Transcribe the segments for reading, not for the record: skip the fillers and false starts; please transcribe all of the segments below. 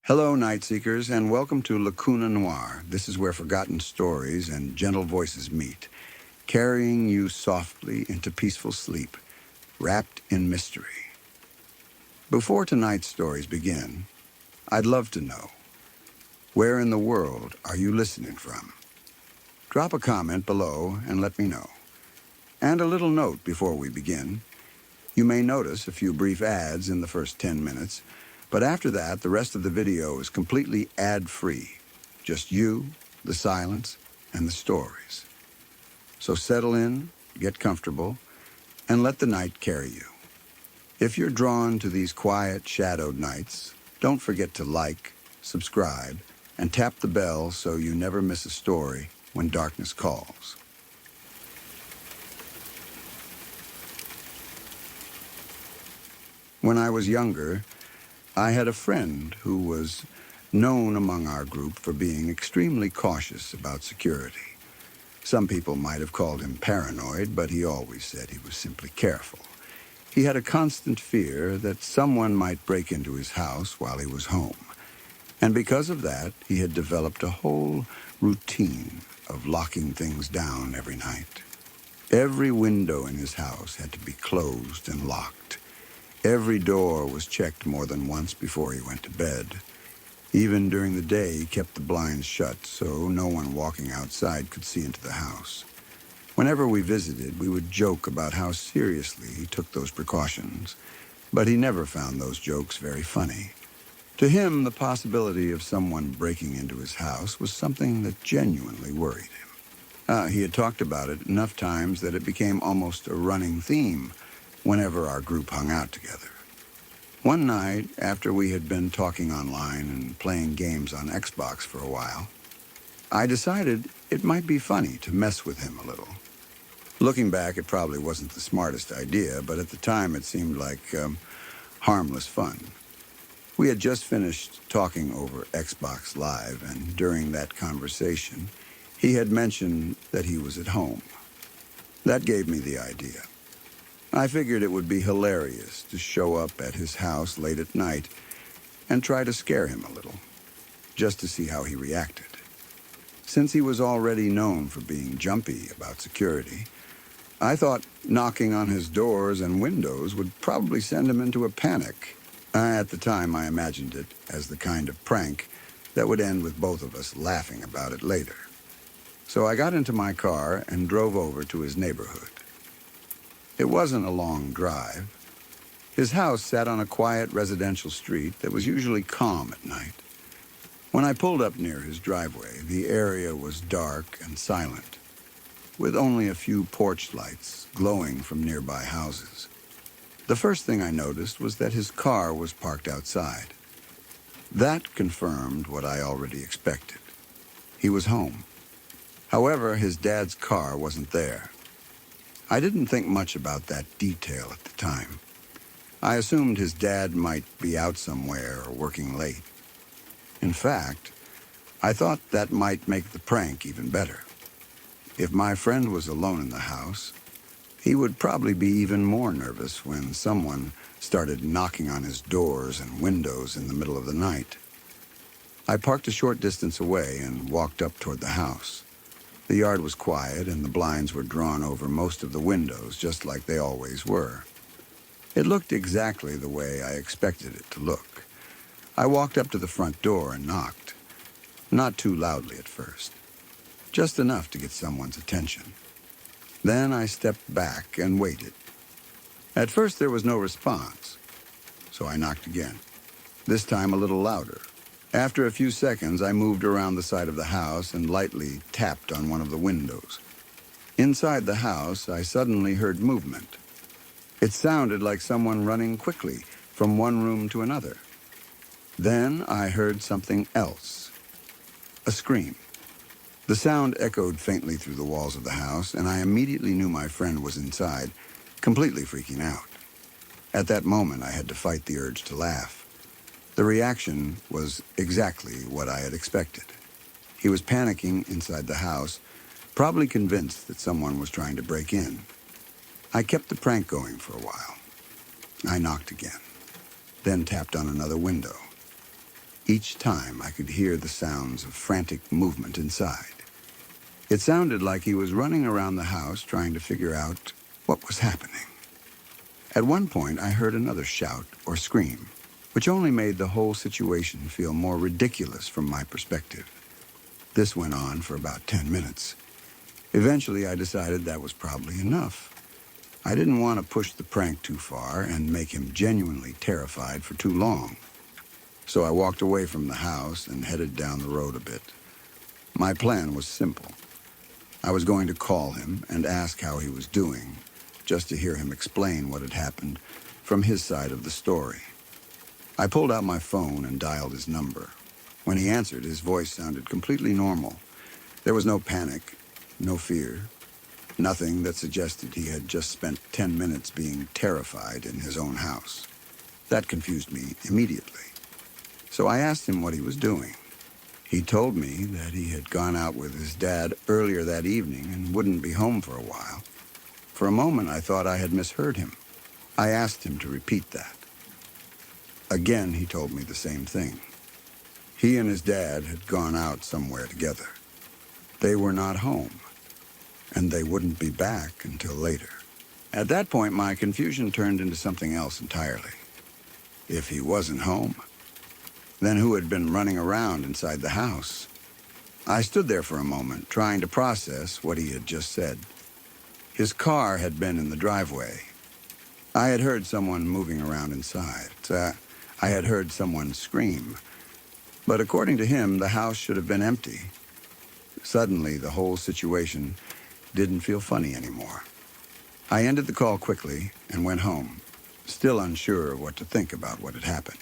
Hello, Night Seekers, and welcome to Lacuna Noir. This is where forgotten stories and gentle voices meet, carrying you softly into peaceful sleep, wrapped in mystery. Before tonight's stories begin, I'd love to know, where in the world are you listening from? Drop a comment below and let me know. And a little note before we begin. You may notice a few brief ads in the first 10 minutes, but after that, the rest of the video is completely ad-free. Just you, the silence, and the stories. So settle in, get comfortable, and let the night carry you. If you're drawn to these quiet, shadowed nights, don't forget to like, subscribe, and tap the bell so you never miss a story when darkness calls. When I was younger, I had a friend who was known among our group for being extremely cautious about security. Some people might have called him paranoid, but he always said he was simply careful. He had a constant fear that someone might break into his house while he was home. And because of that, he had developed a whole routine of locking things down every night. Every window in his house had to be closed and locked. Every door was checked more than once before he went to bed. Even during the day, he kept the blinds shut so no one walking outside could see into the house. Whenever we visited, we would joke about how seriously he took those precautions, but he never found those jokes very funny. To him, the possibility of someone breaking into his house was something that genuinely worried him. He had talked about it enough times that it became almost a running theme whenever our group hung out together. One night, after we had been talking online and playing games on Xbox for a while, I decided it might be funny to mess with him a little. Looking back, it probably wasn't the smartest idea, but at the time it seemed like harmless fun. We had just finished talking over Xbox Live, and during that conversation, he had mentioned that he was at home. That gave me the idea. I figured it would be hilarious to show up at his house late at night and try to scare him a little, just to see how he reacted. Since he was already known for being jumpy about security, I thought knocking on his doors and windows would probably send him into a panic. At the time, I imagined it as the kind of prank that would end with both of us laughing about it later. So I got into my car and drove over to his neighborhood. It wasn't a long drive. His house sat on a quiet residential street that was usually calm at night. When I pulled up near his driveway, the area was dark and silent, with only a few porch lights glowing from nearby houses. The first thing I noticed was that his car was parked outside. That confirmed what I already expected. He was home. However, his dad's car wasn't there. I didn't think much about that detail at the time. I assumed his dad might be out somewhere or working late. In fact, I thought that might make the prank even better. If my friend was alone in the house, he would probably be even more nervous when someone started knocking on his doors and windows in the middle of the night. I parked a short distance away and walked up toward the house. The yard was quiet, and the blinds were drawn over most of the windows, just like they always were. It looked exactly the way I expected it to look. I walked up to the front door and knocked. Not too loudly at first. Just enough to get someone's attention. Then I stepped back and waited. At first there was no response, so I knocked again. This time a little louder. After a few seconds, I moved around the side of the house and lightly tapped on one of the windows. Inside the house, I suddenly heard movement. It sounded like someone running quickly from one room to another. Then I heard something else. A scream. The sound echoed faintly through the walls of the house, and I immediately knew my friend was inside, completely freaking out. At that moment, I had to fight the urge to laugh. The reaction was exactly what I had expected. He was panicking inside the house, probably convinced that someone was trying to break in. I kept the prank going for a while. I knocked again, then tapped on another window. Each time I could hear the sounds of frantic movement inside. It sounded like he was running around the house trying to figure out what was happening. At one point, I heard another shout or scream, which only made the whole situation feel more ridiculous from my perspective. This went on for about 10 minutes. Eventually, I decided that was probably enough. I didn't want to push the prank too far and make him genuinely terrified for too long. So I walked away from the house and headed down the road a bit. My plan was simple. I was going to call him and ask how he was doing, just to hear him explain what had happened from his side of the story. I pulled out my phone and dialed his number. When he answered, his voice sounded completely normal. There was no panic, no fear, nothing that suggested he had just spent 10 minutes being terrified in his own house. That confused me immediately. So I asked him what he was doing. He told me that he had gone out with his dad earlier that evening and wouldn't be home for a while. For a moment, I thought I had misheard him. I asked him to repeat that. Again, he told me the same thing. He and his dad had gone out somewhere together. They were not home, and they wouldn't be back until later. At that point, my confusion turned into something else entirely. If he wasn't home, then who had been running around inside the house? I stood there for a moment, trying to process what he had just said. His car had been in the driveway. I had heard someone moving around inside. I had heard someone scream. But according to him, the house should have been empty. Suddenly, the whole situation didn't feel funny anymore. I ended the call quickly and went home, still unsure of what to think about what had happened.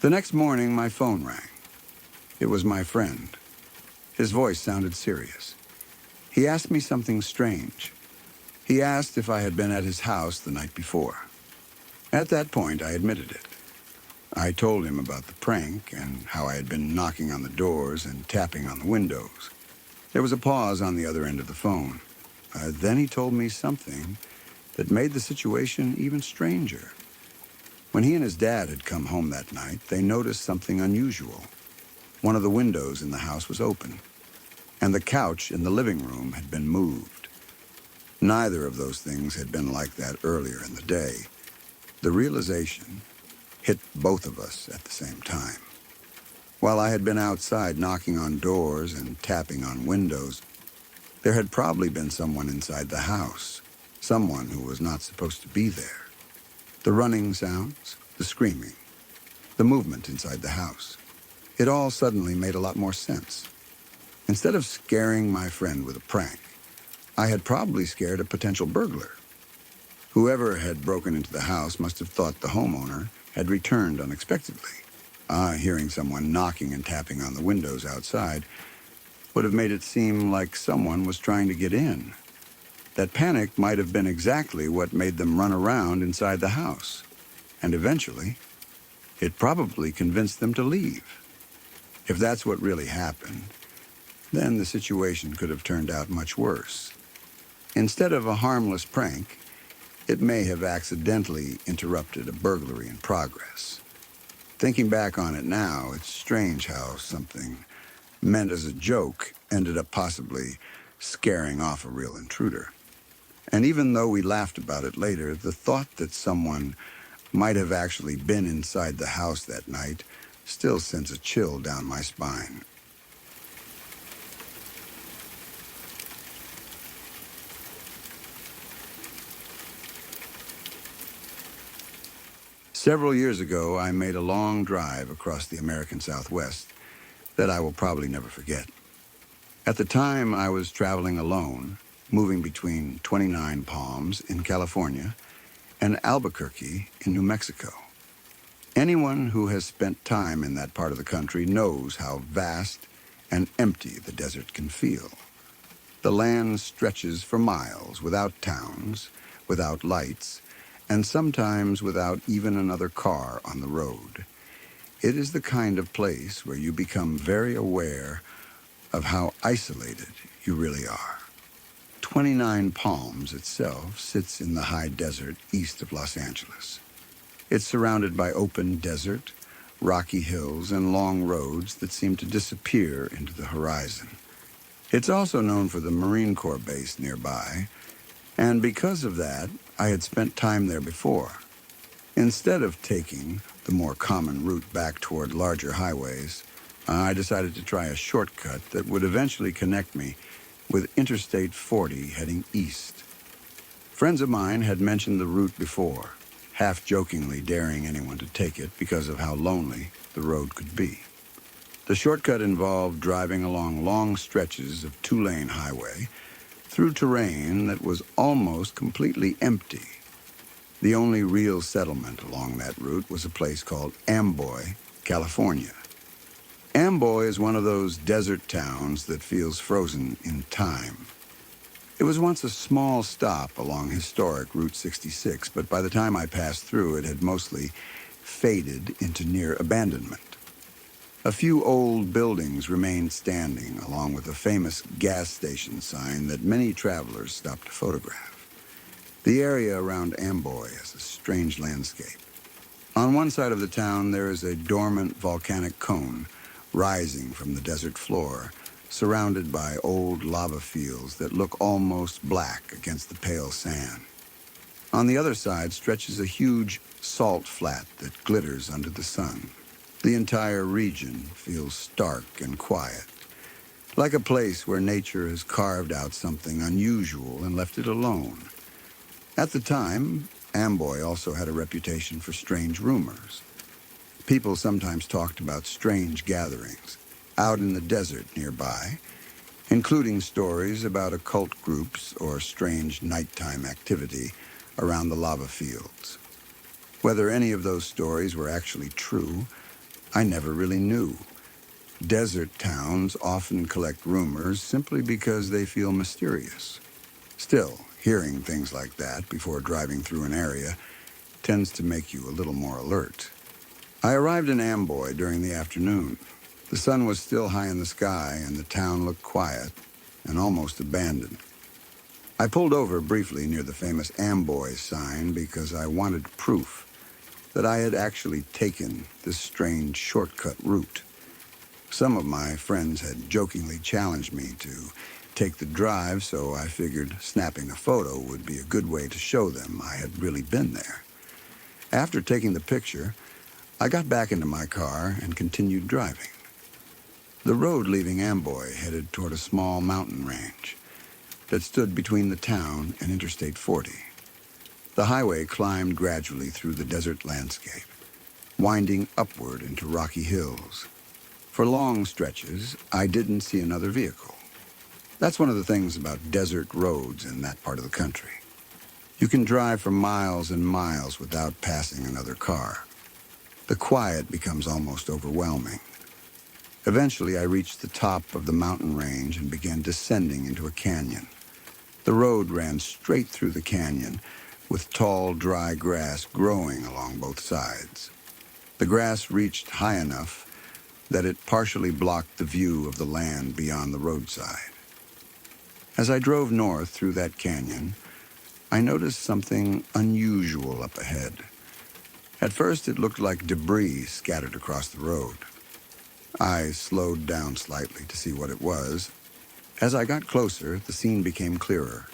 The next morning, my phone rang. It was my friend. His voice sounded serious. He asked me something strange. He asked if I had been at his house the night before. At that point, I admitted it. I told him about the prank and how I had been knocking on the doors and tapping on the windows. There was a pause on the other end of the phone. Then he told me something that made the situation even stranger. When he and his dad had come home that night, they noticed something unusual. One of the windows in the house was open, and the couch in the living room had been moved. Neither of those things had been like that earlier in the day. The realization hit both of us at the same time. While I had been outside knocking on doors and tapping on windows, there had probably been someone inside the house, someone who was not supposed to be there. The running sounds, the screaming, the movement inside the house. It all suddenly made a lot more sense. Instead of scaring my friend with a prank, I had probably scared a potential burglar. Whoever had broken into the house must have thought the homeowner had returned unexpectedly. Hearing someone knocking and tapping on the windows outside would have made it seem like someone was trying to get in. That panic might have been exactly what made them run around inside the house. And eventually, it probably convinced them to leave. If that's what really happened, then the situation could have turned out much worse. Instead of a harmless prank, it may have accidentally interrupted a burglary in progress. Thinking back on it now, it's strange how something meant as a joke ended up possibly scaring off a real intruder. And even though we laughed about it later, the thought that someone might have actually been inside the house that night still sends a chill down my spine. Several years ago, I made a long drive across the American Southwest that I will probably never forget. At the time, I was traveling alone, moving between 29 Palms in California and Albuquerque in New Mexico. Anyone who has spent time in that part of the country knows how vast and empty the desert can feel. The land stretches for miles without towns, without lights, and sometimes without even another car on the road. It is the kind of place where you become very aware of how isolated you really are. 29 Palms itself sits in the high desert east of Los Angeles. It's surrounded by open desert, rocky hills, and long roads that seemed to disappear into the horizon. It's also known for the Marine Corps base nearby, and because of that, I had spent time there before. Instead of taking the more common route back toward larger highways, I decided to try a shortcut that would eventually connect me with Interstate 40 heading east. Friends of mine had mentioned the route before, half-jokingly daring anyone to take it because of how lonely the road could be. The shortcut involved driving along long stretches of two-lane highway through terrain that was almost completely empty. The only real settlement along that route was a place called Amboy, California. Amboy is one of those desert towns that feels frozen in time. It was once a small stop along historic Route 66, but by the time I passed through, it had mostly faded into near abandonment. A few old buildings remained standing, along with a famous gas station sign that many travelers stopped to photograph. The area around Amboy is a strange landscape. On one side of the town, there is a dormant volcanic cone rising from the desert floor, surrounded by old lava fields that look almost black against the pale sand. On the other side stretches a huge salt flat that glitters under the sun. The entire region feels stark and quiet, like a place where nature has carved out something unusual and left it alone. At the time, Amboy also had a reputation for strange rumors. People sometimes talked about strange gatherings out in the desert nearby, including stories about occult groups or strange nighttime activity around the lava fields. Whether any of those stories were actually true, I never really knew. Desert towns often collect rumors simply because they feel mysterious. Still, hearing things like that before driving through an area tends to make you a little more alert. I arrived in Amboy during the afternoon. The sun was still high in the sky, and the town looked quiet and almost abandoned. I pulled over briefly near the famous Amboy sign because I wanted proof that I had actually taken this strange shortcut route. Some of my friends had jokingly challenged me to take the drive, so I figured snapping a photo would be a good way to show them I had really been there. After taking the picture, I got back into my car and continued driving. The road leaving Amboy headed toward a small mountain range that stood between the town and Interstate 40. The highway climbed gradually through the desert landscape, winding upward into rocky hills. For long stretches, I didn't see another vehicle. That's one of the things about desert roads in that part of the country. You can drive for miles and miles without passing another car. The quiet becomes almost overwhelming. Eventually, I reached the top of the mountain range and began descending into a canyon. The road ran straight through the canyon, with tall, dry grass growing along both sides. The grass reached high enough that it partially blocked the view of the land beyond the roadside. As I drove north through that canyon, I noticed something unusual up ahead. At first, it looked like debris scattered across the road. I slowed down slightly to see what it was. As I got closer, the scene became clearer.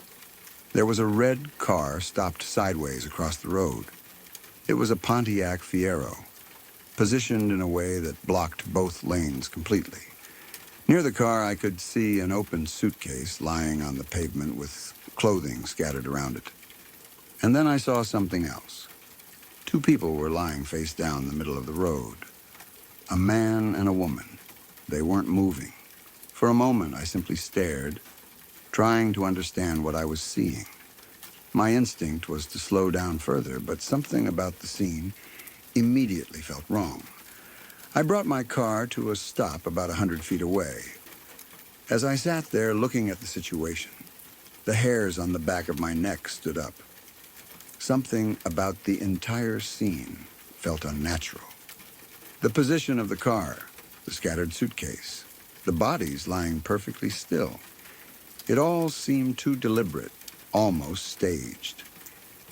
There was a red car stopped sideways across the road. It was a Pontiac Fiero, positioned in a way that blocked both lanes completely. Near the car, I could see an open suitcase lying on the pavement with clothing scattered around it. And then I saw something else. Two people were lying face down in the middle of the road. A man and a woman. They weren't moving. For a moment, I simply stared, trying to understand what I was seeing. My instinct was to slow down further, but something about the scene immediately felt wrong. I brought my car to a stop about 100 feet away. As I sat there looking at the situation, the hairs on the back of my neck stood up. Something about the entire scene felt unnatural. The position of the car, the scattered suitcase, the bodies lying perfectly still. It all seemed too deliberate, almost staged.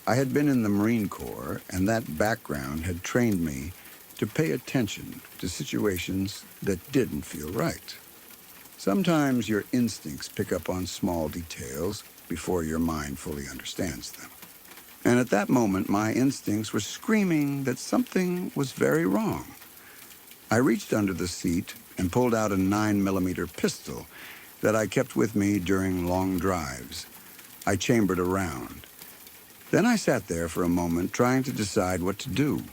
I had been in the Marine Corps, and that background had trained me to pay attention to situations that didn't feel right. Sometimes your instincts pick up on small details before your mind fully understands them. And at that moment, my instincts were screaming that something was very wrong. I reached under the seat and pulled out a 9mm pistol that I kept with me during long drives. I chambered a round. Then I sat there for a moment trying to decide what to do.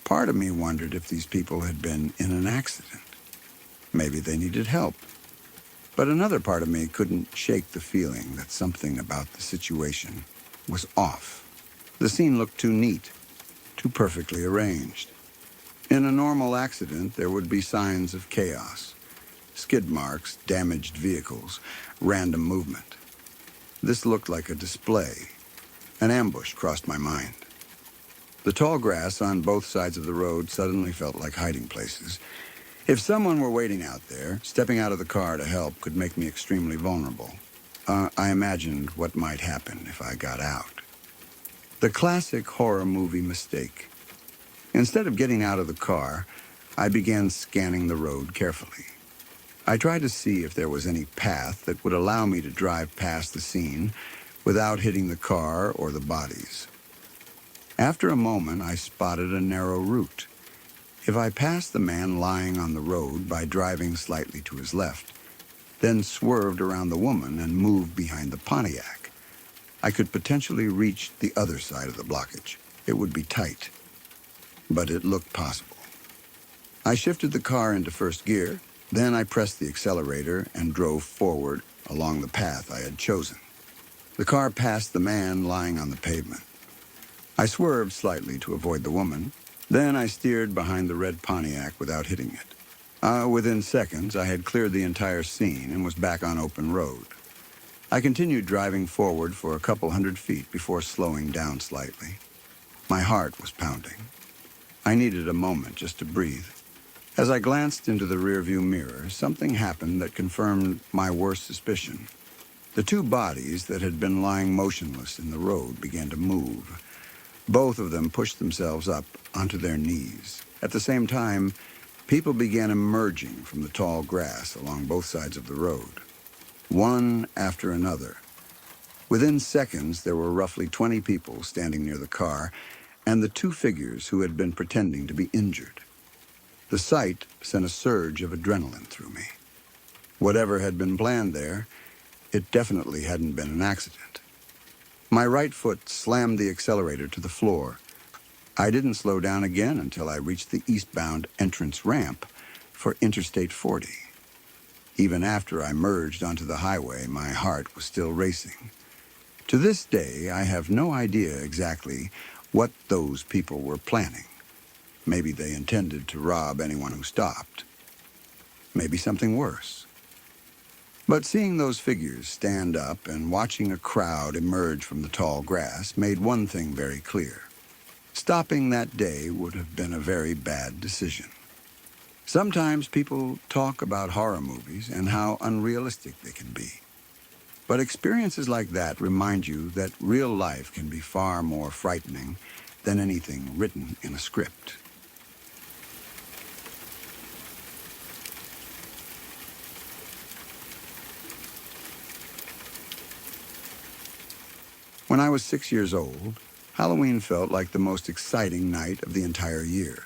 Part of me wondered if these people had been in an accident. Maybe they needed help. But another part of me couldn't shake the feeling that something about the situation was off. The scene looked too neat, too perfectly arranged. In a normal accident, there would be signs of chaos. Skid marks, damaged vehicles, random movement. This looked like a display. An ambush crossed my mind. The tall grass on both sides of the road suddenly felt like hiding places. If someone were waiting out there, stepping out of the car to help could make me extremely vulnerable. I imagined what might happen if I got out. The classic horror movie mistake. Instead of getting out of the car, I began scanning the road carefully. I tried to see if there was any path that would allow me to drive past the scene without hitting the car or the bodies. After a moment, I spotted a narrow route. If I passed the man lying on the road by driving slightly to his left, then swerved around the woman and moved behind the Pontiac, I could potentially reach the other side of the blockage. It would be tight, but it looked possible. I shifted the car into first gear, then I pressed the accelerator and drove forward along the path I had chosen. The car passed the man lying on the pavement. I swerved slightly to avoid the woman, then I steered behind the red Pontiac without hitting it. Within seconds, I had cleared the entire scene and was back on open road. I continued driving forward for a couple hundred feet before slowing down slightly. My heart was pounding. I needed a moment just to breathe. As I glanced into the rearview mirror, something happened that confirmed my worst suspicion. The two bodies that had been lying motionless in the road began to move. Both of them pushed themselves up onto their knees. At the same time, people began emerging from the tall grass along both sides of the road, one after another. Within seconds, there were roughly 20 people standing near the car, and the two figures who had been pretending to be injured. The sight sent a surge of adrenaline through me. Whatever had been planned there, it definitely hadn't been an accident. My right foot slammed the accelerator to the floor. I didn't slow down again until I reached the eastbound entrance ramp for Interstate 40. Even after I merged onto the highway, my heart was still racing. To this day, I have no idea exactly what those people were planning. Maybe they intended to rob anyone who stopped. Maybe something worse. But seeing those figures stand up and watching a crowd emerge from the tall grass made one thing very clear. Stopping that day would have been a very bad decision. Sometimes people talk about horror movies and how unrealistic they can be. But experiences like that remind you that real life can be far more frightening than anything written in a script. When I was 6 years old, Halloween felt like the most exciting night of the entire year.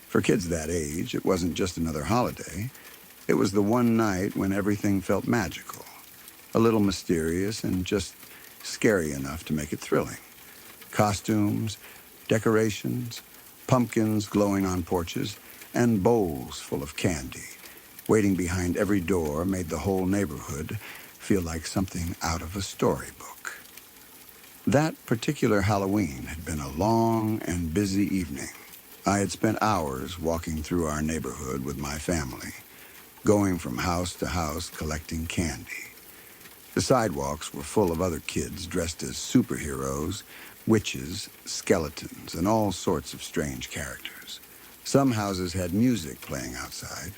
For kids that age, it wasn't just another holiday. It was the one night when everything felt magical, a little mysterious and just scary enough to make it thrilling. Costumes, decorations, pumpkins glowing on porches, and bowls full of candy waiting behind every door made the whole neighborhood feel like something out of a storybook. That particular Halloween had been a long and busy evening. I had spent hours walking through our neighborhood with my family, going from house to house collecting candy. The sidewalks were full of other kids dressed as superheroes, witches, skeletons, and all sorts of strange characters. Some houses had music playing outside.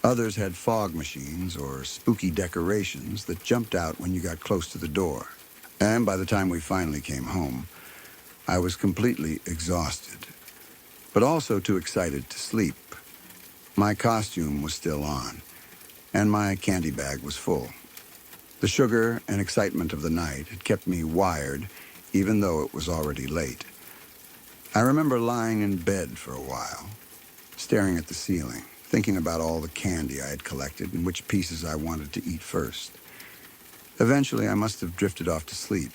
Others had fog machines or spooky decorations that jumped out when you got close to the door. And by the time we finally came home, I was completely exhausted. but also too excited to sleep. My costume was still on, and my candy bag was full. The sugar and excitement of the night had kept me wired, even though it was already late. I remember lying in bed for a while, staring at the ceiling, thinking about all the candy I had collected and which pieces I wanted to eat first. Eventually, I must have drifted off to sleep.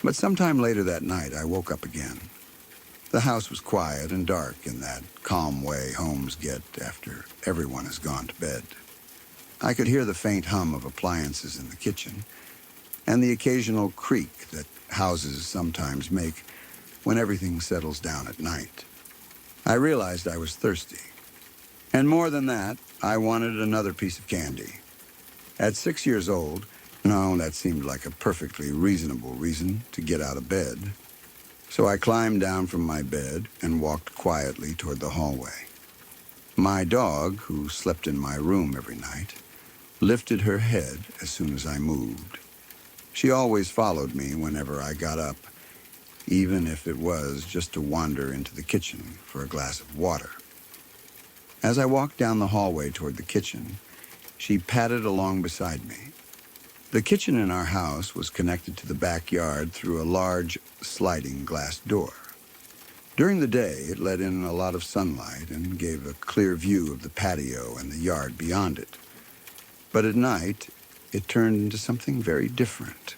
But sometime later that night, I woke up again. The house was quiet and dark in that calm way homes get after everyone has gone to bed. I could hear the faint hum of appliances in the kitchen and the occasional creak that houses sometimes make when everything settles down at night. I realized I was thirsty. And more than that, I wanted another piece of candy. At 6 years old, no, that seemed like a perfectly reasonable reason to get out of bed. So I climbed down from my bed and walked quietly toward the hallway. My dog, who slept in my room every night, lifted her head as soon as I moved. She always followed me whenever I got up, even if it was just to wander into the kitchen for a glass of water. As I walked down the hallway toward the kitchen, she padded along beside me. The kitchen in our house was connected to the backyard through a large sliding glass door. During the day, it let in a lot of sunlight and gave a clear view of the patio and the yard beyond it. But at night, it turned into something very different.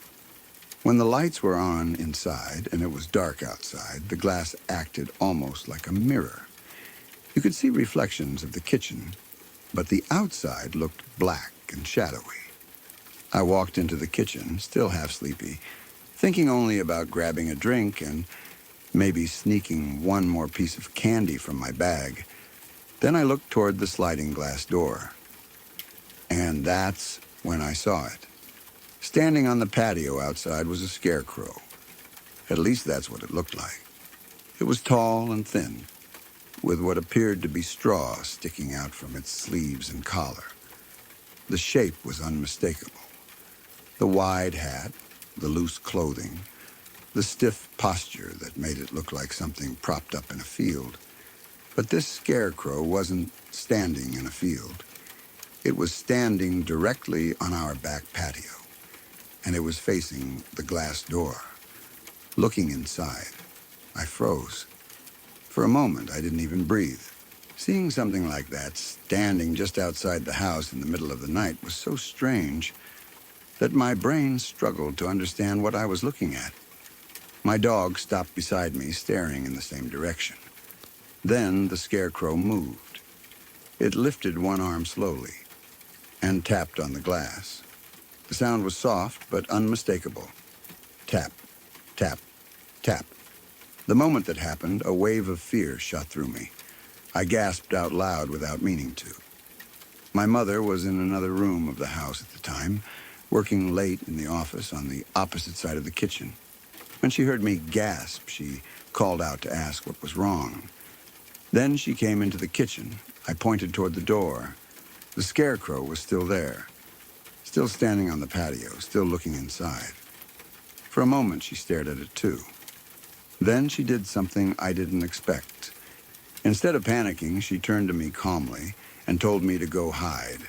When the lights were on inside and it was dark outside, the glass acted almost like a mirror. You could see reflections of the kitchen, but the outside looked black and shadowy. I walked into the kitchen, still half sleepy, thinking only about grabbing a drink and maybe sneaking one more piece of candy from my bag. Then I looked toward the sliding glass door. And that's when I saw it. Standing on the patio outside was a scarecrow. At least that's what it looked like. It was tall and thin, with what appeared to be straw sticking out from its sleeves and collar. The shape was unmistakable. The wide hat, the loose clothing, the stiff posture that made it look like something propped up in a field. But this scarecrow wasn't standing in a field. It was standing directly on our back patio, and it was facing the glass door. Looking inside, I froze. For a moment, I didn't even breathe. Seeing something like that standing just outside the house in the middle of the night was so strange that my brain struggled to understand what I was looking at. My dog stopped beside me, staring in the same direction. Then the scarecrow moved. It lifted one arm slowly and tapped on the glass. The sound was soft but unmistakable. Tap, tap, tap. The moment that happened, a wave of fear shot through me. I gasped out loud without meaning to. My mother was in another room of the house at the time, working late in the office on the opposite side of the kitchen. When she heard me gasp, she called out to ask what was wrong. Then she came into the kitchen. I pointed toward the door. The scarecrow was still there, still standing on the patio, still looking inside. For a moment, she stared at it too. Then she did something I didn't expect. Instead of panicking, she turned to me calmly and told me to go hide.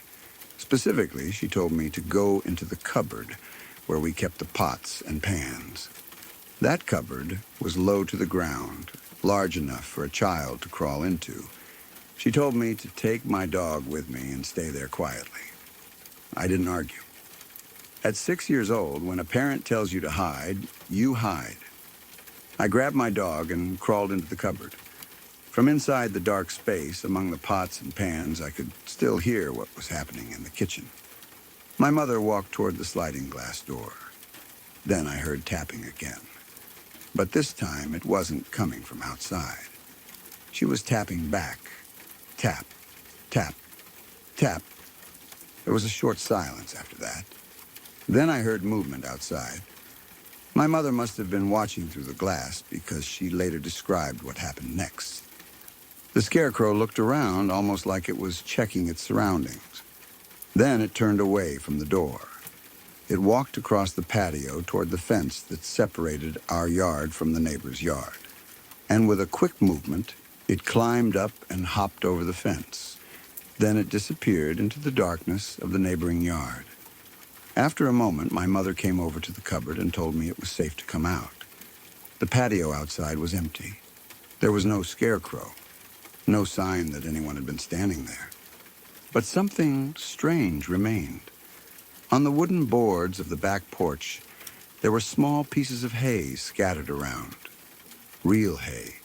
Specifically, she told me to go into the cupboard where we kept the pots and pans. That cupboard was low to the ground, large enough for a child to crawl into. She told me to take my dog with me and stay there quietly. I didn't argue. At 6 years old, when a parent tells you to hide, you hide. I grabbed my dog and crawled into the cupboard. From inside the dark space, among the pots and pans, I could still hear what was happening in the kitchen. My mother walked toward the sliding glass door. Then I heard tapping again. But this time it wasn't coming from outside. She was tapping back. Tap, tap, tap. There was a short silence after that. Then I heard movement outside. My mother must have been watching through the glass because she later described what happened next. The scarecrow looked around almost like it was checking its surroundings. Then it turned away from the door. It walked across the patio toward the fence that separated our yard from the neighbor's yard. And with a quick movement, It climbed up and hopped over the fence. Then it disappeared into the darkness of the neighboring yard. After a moment, my mother came over to the cupboard and told me it was safe to come out. The patio outside was empty. There was no scarecrow, no sign that anyone had been standing there. But something strange remained. On the wooden boards of the back porch, there were small pieces of hay scattered around. Real hay,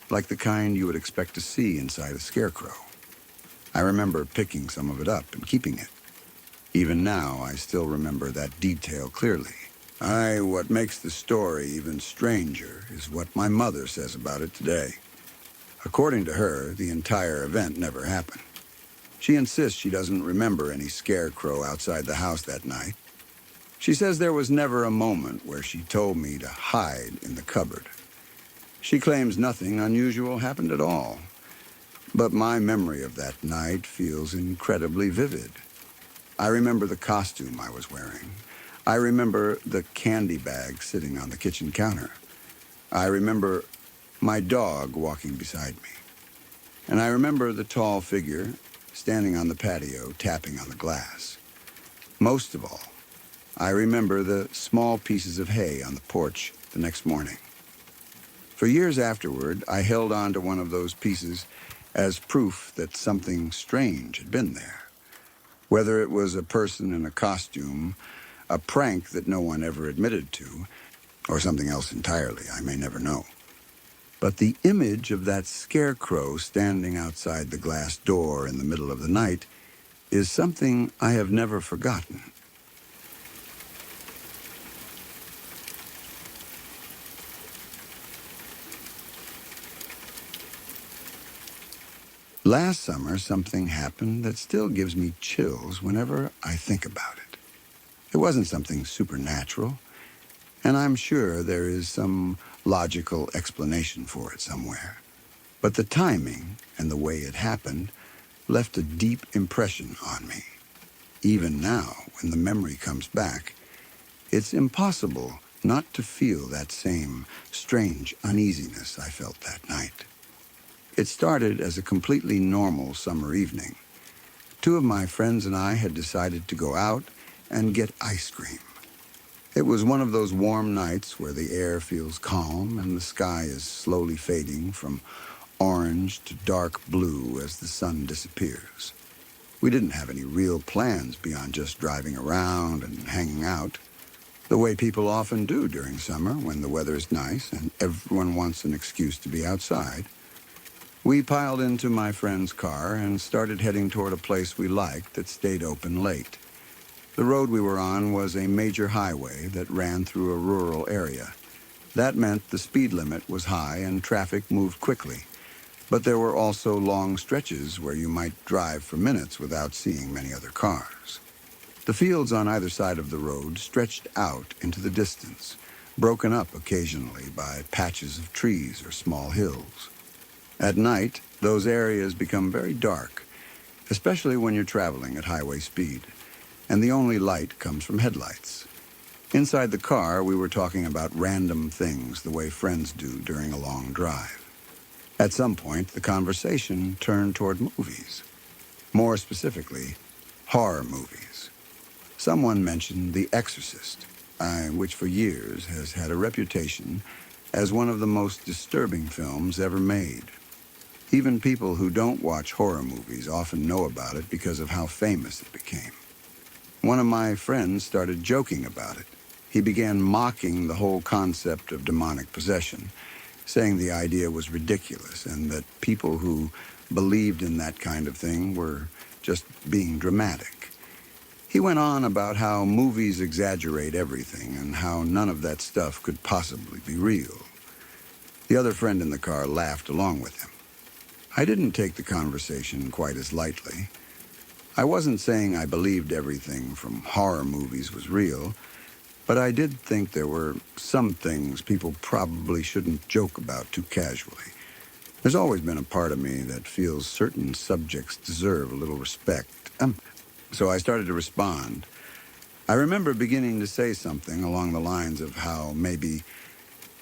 like the kind you would expect to see inside a scarecrow. I remember picking some of it up and keeping it. Even now, I still remember that detail clearly. What makes the story even stranger is what my mother says about it today. According to her, the entire event never happened. She insists she doesn't remember any scarecrow outside the house that night. She says there was never a moment where she told me to hide in the cupboard. She claims nothing unusual happened at all. But my memory of that night feels incredibly vivid. I remember the costume I was wearing. I remember the candy bag sitting on the kitchen counter. I remember my dog walking beside me. And I remember the tall figure standing on the patio, tapping on the glass. Most of all, I remember the small pieces of hay on the porch the next morning. For years afterward, I held on to one of those pieces as proof that something strange had been there. Whether it was a person in a costume, a prank that no one ever admitted to, or something else entirely, I may never know. But the image of that scarecrow standing outside the glass door in the middle of the night is something I have never forgotten. Last summer, something happened that still gives me chills whenever I think about it. It wasn't something supernatural, and I'm sure there is some logical explanation for it somewhere. But the timing and the way it happened left a deep impression on me. Even now, when the memory comes back, it's impossible not to feel that same strange uneasiness I felt that night. It started as a completely normal summer evening. Two of my friends and I had decided to go out and get ice cream. It was one of those warm nights where the air feels calm and the sky is slowly fading from orange to dark blue as the sun disappears. We didn't have any real plans beyond just driving around and hanging out, the way people often do during summer when the weather is nice and everyone wants an excuse to be outside. We piled into my friend's car and started heading toward a place we liked that stayed open late. The road we were on was a major highway that ran through a rural area. That meant the speed limit was high and traffic moved quickly. But there were also long stretches where you might drive for minutes without seeing many other cars. The fields on either side of the road stretched out into the distance, broken up occasionally by patches of trees or small hills. At night, those areas become very dark, especially when you're traveling at highway speed, and the only light comes from headlights. Inside the car, we were talking about random things the way friends do during a long drive. At some point, the conversation turned toward movies. More specifically, horror movies. Someone mentioned The Exorcist, which for years has had a reputation as one of the most disturbing films ever made. Even people who don't watch horror movies often know about it because of how famous it became. One of my friends started joking about it. He began mocking the whole concept of demonic possession, saying the idea was ridiculous and that people who believed in that kind of thing were just being dramatic. He went on about how movies exaggerate everything and how none of that stuff could possibly be real. The other friend in the car laughed along with him. I didn't take the conversation quite as lightly. I wasn't saying I believed everything from horror movies was real, but I did think there were some things people probably shouldn't joke about too casually. There's always been a part of me that feels certain subjects deserve a little respect. So I started to respond. I remember beginning to say something along the lines of how maybe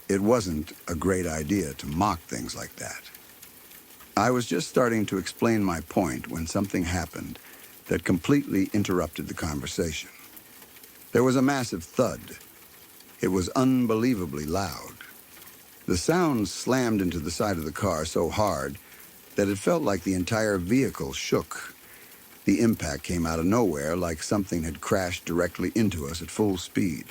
it wasn't a great idea to mock things like that. I was just starting to explain my point when something happened that completely interrupted the conversation. There was a massive thud. It was unbelievably loud. The sound slammed into the side of the car so hard that it felt like the entire vehicle shook. The impact came out of nowhere, like something had crashed directly into us at full speed.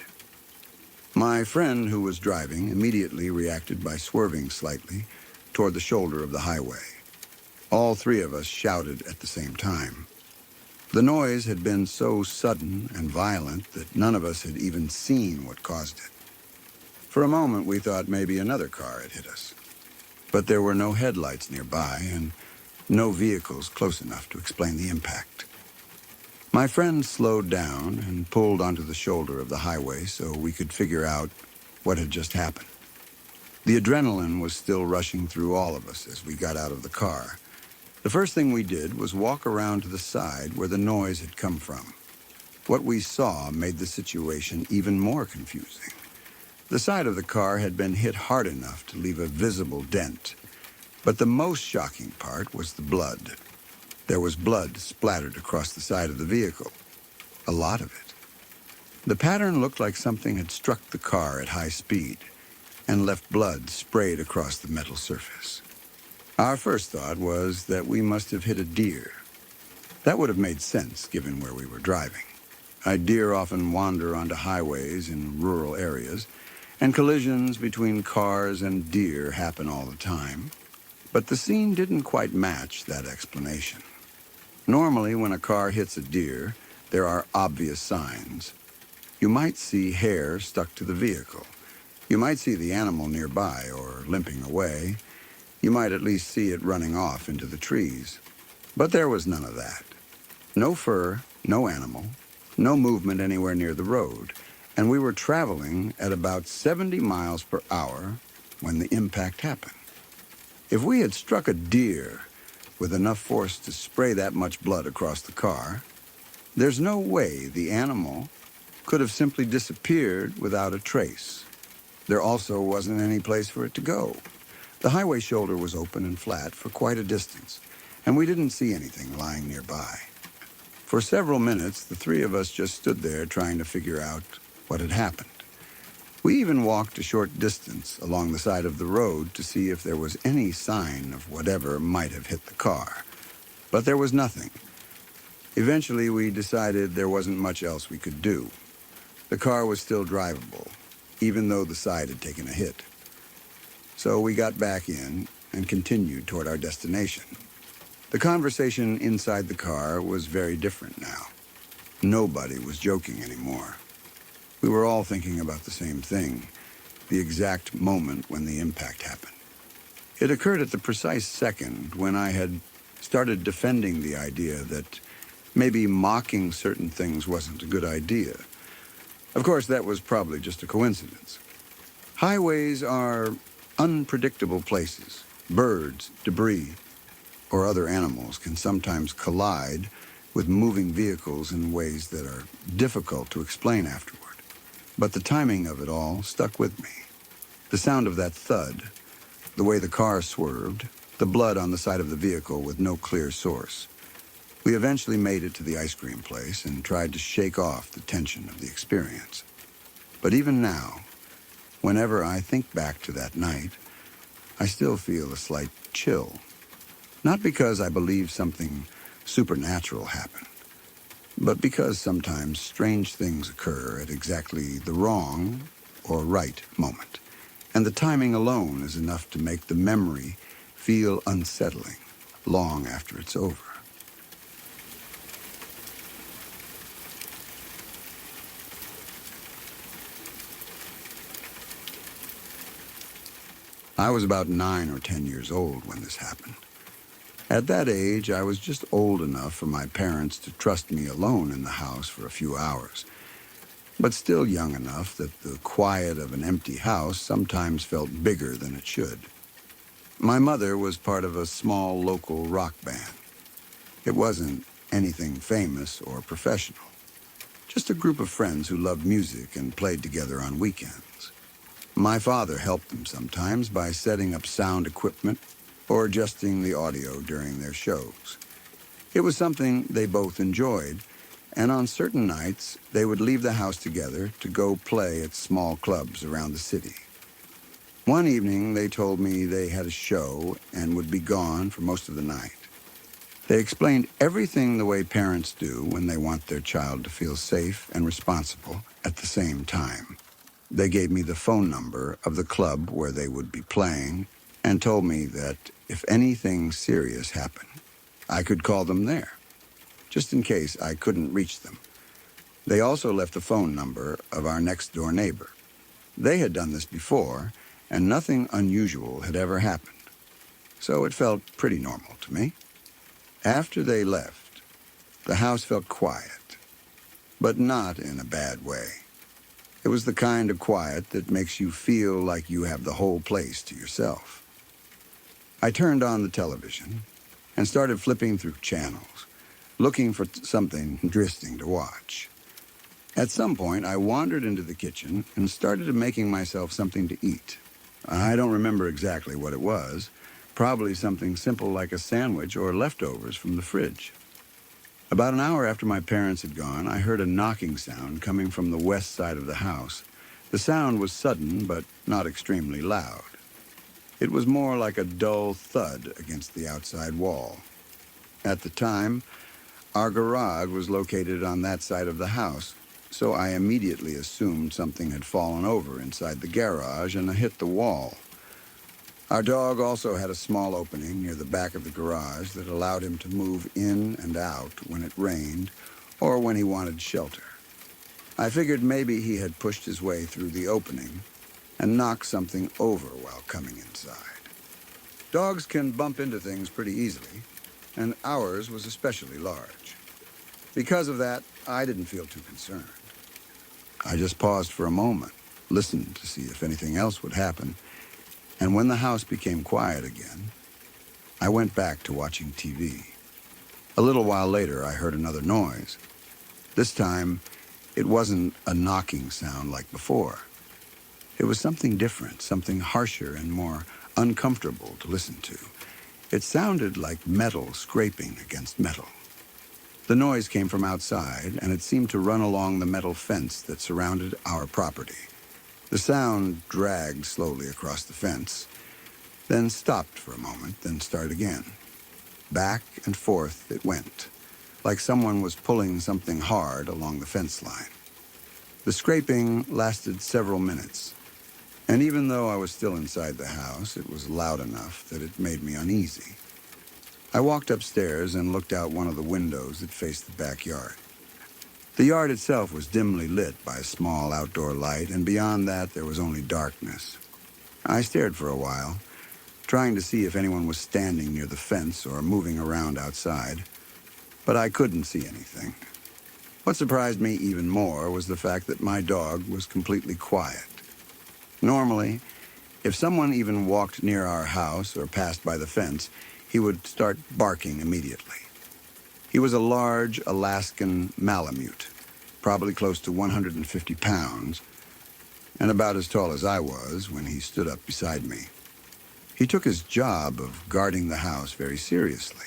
My friend, who was driving, immediately reacted by swerving slightly toward the shoulder of the highway. All three of us shouted at the same time. The noise had been so sudden and violent that none of us had even seen what caused it. For a moment, we thought maybe another car had hit us. But there were no headlights nearby and no vehicles close enough to explain the impact. My friend slowed down and pulled onto the shoulder of the highway so we could figure out what had just happened. The adrenaline was still rushing through all of us as we got out of the car. The first thing we did was walk around to the side where the noise had come from. What we saw made the situation even more confusing. The side of the car had been hit hard enough to leave a visible dent. But the most shocking part was the blood. There was blood splattered across the side of the vehicle. A lot of it. The pattern looked like something had struck the car at high speed and left blood sprayed across the metal surface. Our first thought was that we must have hit a deer. That would have made sense given where we were driving. Deer often wander onto highways in rural areas, and collisions between cars and deer happen all the time. But the scene didn't quite match that explanation. Normally, when a car hits a deer, there are obvious signs. You might see hair stuck to the vehicle. You might see the animal nearby or limping away. You might at least see it running off into the trees. But there was none of that. No fur, no animal, no movement anywhere near the road, and we were traveling at about 70 miles per hour when the impact happened. If we had struck a deer with enough force to spray that much blood across the car, there's no way the animal could have simply disappeared without a trace. There also wasn't any place for it to go. The highway shoulder was open and flat for quite a distance, and we didn't see anything lying nearby. For several minutes, the three of us just stood there trying to figure out what had happened. We even walked a short distance along the side of the road to see if there was any sign of whatever might have hit the car. But there was nothing. Eventually, we decided there wasn't much else we could do. The car was still drivable, even though the side had taken a hit. So we got back in and continued toward our destination. The conversation inside the car was very different now. Nobody was joking anymore. We were all thinking about the same thing, the exact moment when the impact happened. It occurred at the precise second when I had started defending the idea that maybe mocking certain things wasn't a good idea. Of course, that was probably just a coincidence. Highways are unpredictable places. Birds, debris, or other animals can sometimes collide with moving vehicles in ways that are difficult to explain afterward. But the timing of it all stuck with me. The sound of that thud, the way the car swerved, the blood on the side of the vehicle with no clear source. We eventually made it to the ice cream place and tried to shake off the tension of the experience. But even now, whenever I think back to that night, I still feel a slight chill. Not because I believe something supernatural happened, but because sometimes strange things occur at exactly the wrong or right moment. And the timing alone is enough to make the memory feel unsettling long after it's over. I was about 9 or 10 years old when this happened. At that age, I was just old enough for my parents to trust me alone in the house for a few hours, but still young enough that the quiet of an empty house sometimes felt bigger than it should. My mother was part of a small local rock band. It wasn't anything famous or professional, just a group of friends who loved music and played together on weekends. My father helped them sometimes by setting up sound equipment or adjusting the audio during their shows. It was something they both enjoyed, and on certain nights, they would leave the house together to go play at small clubs around the city. One evening, they told me they had a show and would be gone for most of the night. They explained everything the way parents do when they want their child to feel safe and responsible at the same time. They gave me the phone number of the club where they would be playing and told me that if anything serious happened, I could call them there, just in case I couldn't reach them. They also left the phone number of our next-door neighbor. They had done this before, and nothing unusual had ever happened, so it felt pretty normal to me. After they left, the house felt quiet, but not in a bad way. It was the kind of quiet that makes you feel like you have the whole place to yourself. I turned on the television and started flipping through channels, looking for something interesting to watch. At some point, I wandered into the kitchen and started making myself something to eat. I don't remember exactly what it was, probably something simple like a sandwich or leftovers from the fridge. About an hour after my parents had gone, I heard a knocking sound coming from the west side of the house. The sound was sudden, but not extremely loud. It was more like a dull thud against the outside wall. At the time, our garage was located on that side of the house, so I immediately assumed something had fallen over inside the garage and hit the wall. Our dog also had a small opening near the back of the garage that allowed him to move in and out when it rained or when he wanted shelter. I figured maybe he had pushed his way through the opening and knocked something over while coming inside. Dogs can bump into things pretty easily, and ours was especially large. Because of that, I didn't feel too concerned. I just paused for a moment, listened to see if anything else would happen, and when the house became quiet again, I went back to watching TV. A little while later, I heard another noise. This time, it wasn't a knocking sound like before. It was something different, something harsher and more uncomfortable to listen to. It sounded like metal scraping against metal. The noise came from outside, and it seemed to run along the metal fence that surrounded our property. The sound dragged slowly across the fence, then stopped for a moment, then started again. Back and forth it went, like someone was pulling something hard along the fence line. The scraping lasted several minutes, and even though I was still inside the house, it was loud enough that it made me uneasy. I walked upstairs and looked out one of the windows that faced the backyard. The yard itself was dimly lit by a small outdoor light, and beyond that there was only darkness. I stared for a while, trying to see if anyone was standing near the fence or moving around outside, but I couldn't see anything. What surprised me even more was the fact that my dog was completely quiet. Normally, if someone even walked near our house or passed by the fence, he would start barking immediately. He was a large Alaskan Malamute, probably close to 150 pounds, and about as tall as I was when he stood up beside me. He took his job of guarding the house very seriously,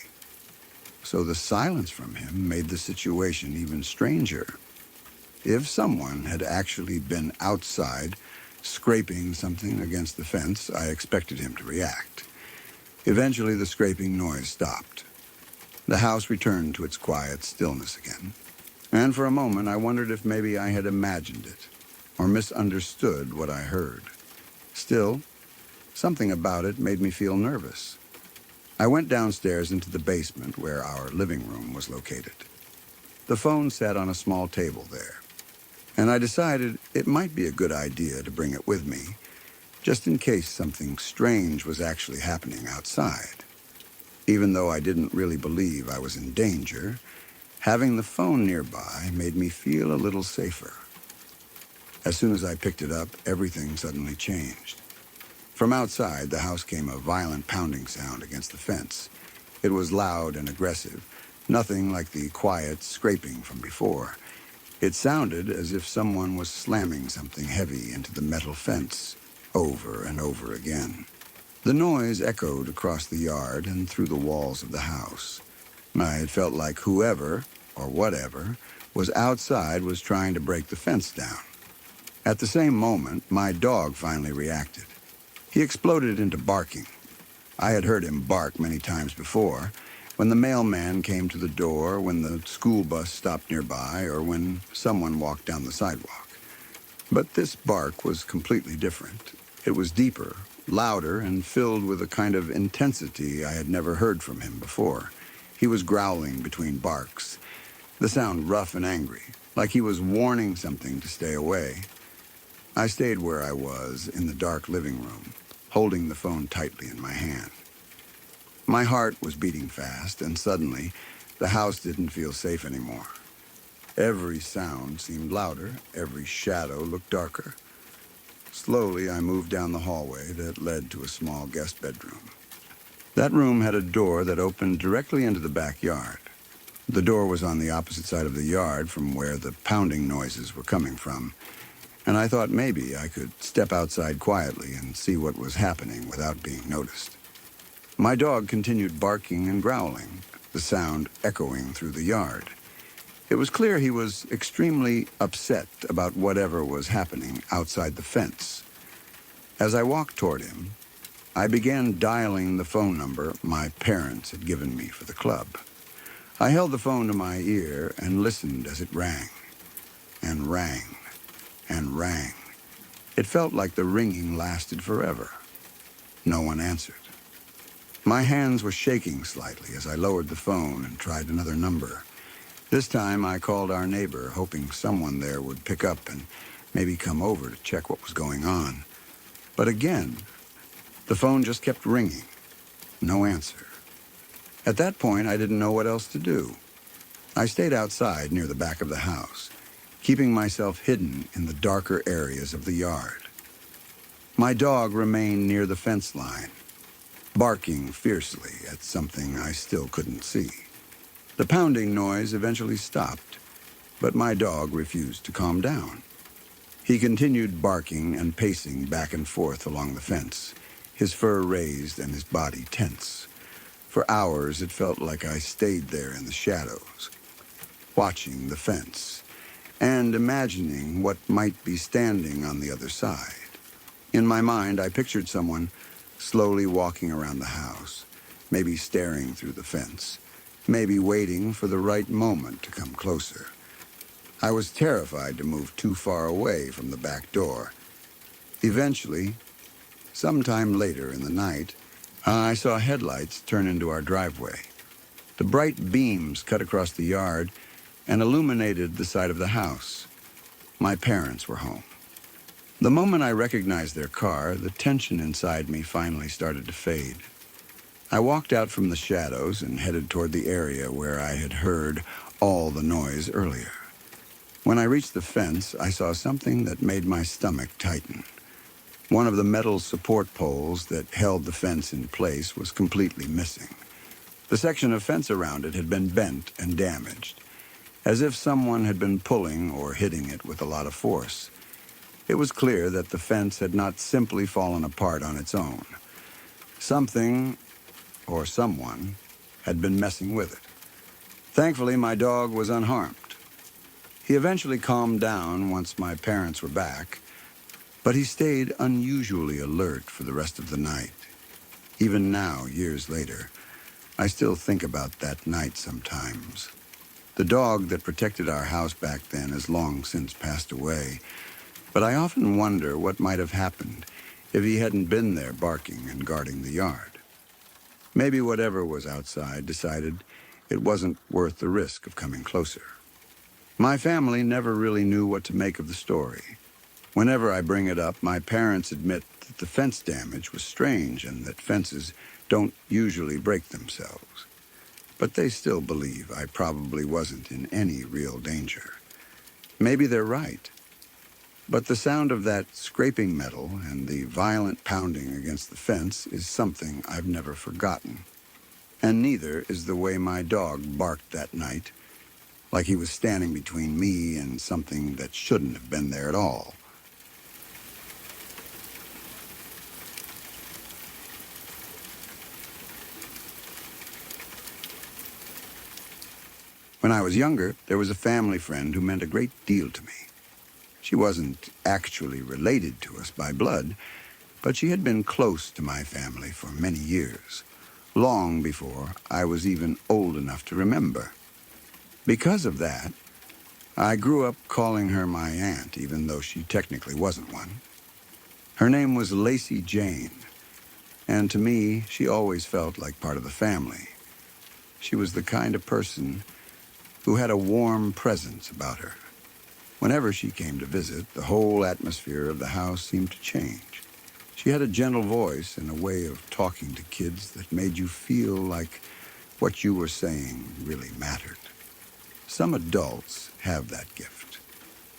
so the silence from him made the situation even stranger. If someone had actually been outside scraping something against the fence, I expected him to react. Eventually, the scraping noise stopped. The house returned to its quiet stillness again, and for a moment I wondered if maybe I had imagined it or misunderstood what I heard. Still, something about it made me feel nervous. I went downstairs into the basement where our living room was located. The phone sat on a small table there, and I decided it might be a good idea to bring it with me, just in case something strange was actually happening outside. Even though I didn't really believe I was in danger, having the phone nearby made me feel a little safer. As soon as I picked it up, everything suddenly changed. From outside, the house came a violent pounding sound against the fence. It was loud and aggressive, nothing like the quiet scraping from before. It sounded as if someone was slamming something heavy into the metal fence over and over again. The noise echoed across the yard and through the walls of the house. It felt like whoever, or whatever, was outside was trying to break the fence down. At the same moment, my dog finally reacted. He exploded into barking. I had heard him bark many times before, when the mailman came to the door, when the school bus stopped nearby, or when someone walked down the sidewalk. But this bark was completely different. It was deeper, louder, and filled with a kind of intensity I had never heard from him before. He was growling between barks, the sound rough and angry, like he was warning something to stay away. I stayed where I was, in the dark living room, holding the phone tightly in my hand. My heart was beating fast, and suddenly, the house didn't feel safe anymore. Every sound seemed louder, every shadow looked darker. Slowly, I moved down the hallway that led to a small guest bedroom. That room had a door that opened directly into the backyard. The door was on the opposite side of the yard from where the pounding noises were coming from, and I thought maybe I could step outside quietly and see what was happening without being noticed. My dog continued barking and growling, the sound echoing through the yard. It was clear he was extremely upset about whatever was happening outside the fence. As I walked toward him, I began dialing the phone number my parents had given me for the club. I held the phone to my ear and listened as it rang, and rang, and rang. It felt like the ringing lasted forever. No one answered. My hands were shaking slightly as I lowered the phone and tried another number. This time I called our neighbor, hoping someone there would pick up and maybe come over to check what was going on. But again, the phone just kept ringing. No answer. At that point, I didn't know what else to do. I stayed outside near the back of the house, keeping myself hidden in the darker areas of the yard. My dog remained near the fence line, barking fiercely at something I still couldn't see. The pounding noise eventually stopped, but my dog refused to calm down. He continued barking and pacing back and forth along the fence, his fur raised and his body tense. For hours, it felt like I stayed there in the shadows, watching the fence and imagining what might be standing on the other side. In my mind, I pictured someone slowly walking around the house, maybe staring through the fence, maybe waiting for the right moment to come closer. I was terrified to move too far away from the back door. Eventually, sometime later in the night, I saw headlights turn into our driveway. The bright beams cut across the yard and illuminated the side of the house. My parents were home. The moment I recognized their car, the tension inside me finally started to fade. I walked out from the shadows and headed toward the area where I had heard all the noise earlier. When I reached the fence, I saw something that made my stomach tighten. One of the metal support poles that held the fence in place was completely missing. The section of fence around it had been bent and damaged, as if someone had been pulling or hitting it with a lot of force. It was clear that the fence had not simply fallen apart on its own. Something, or someone, had been messing with it. Thankfully, my dog was unharmed. He eventually calmed down once my parents were back, but he stayed unusually alert for the rest of the night. Even now, years later, I still think about that night sometimes. The dog that protected our house back then has long since passed away, but I often wonder what might have happened if he hadn't been there barking and guarding the yard. Maybe whatever was outside decided it wasn't worth the risk of coming closer. My family never really knew what to make of the story. Whenever I bring it up, my parents admit that the fence damage was strange and that fences don't usually break themselves. But they still believe I probably wasn't in any real danger. Maybe they're right. But the sound of that scraping metal and the violent pounding against the fence is something I've never forgotten. And neither is the way my dog barked that night, like he was standing between me and something that shouldn't have been there at all. When I was younger, there was a family friend who meant a great deal to me. She wasn't actually related to us by blood, but she had been close to my family for many years, long before I was even old enough to remember. Because of that, I grew up calling her my aunt, even though she technically wasn't one. Her name was Lacey Jane, and to me, she always felt like part of the family. She was the kind of person who had a warm presence about her. Whenever she came to visit, the whole atmosphere of the house seemed to change. She had a gentle voice and a way of talking to kids that made you feel like what you were saying really mattered. Some adults have that gift,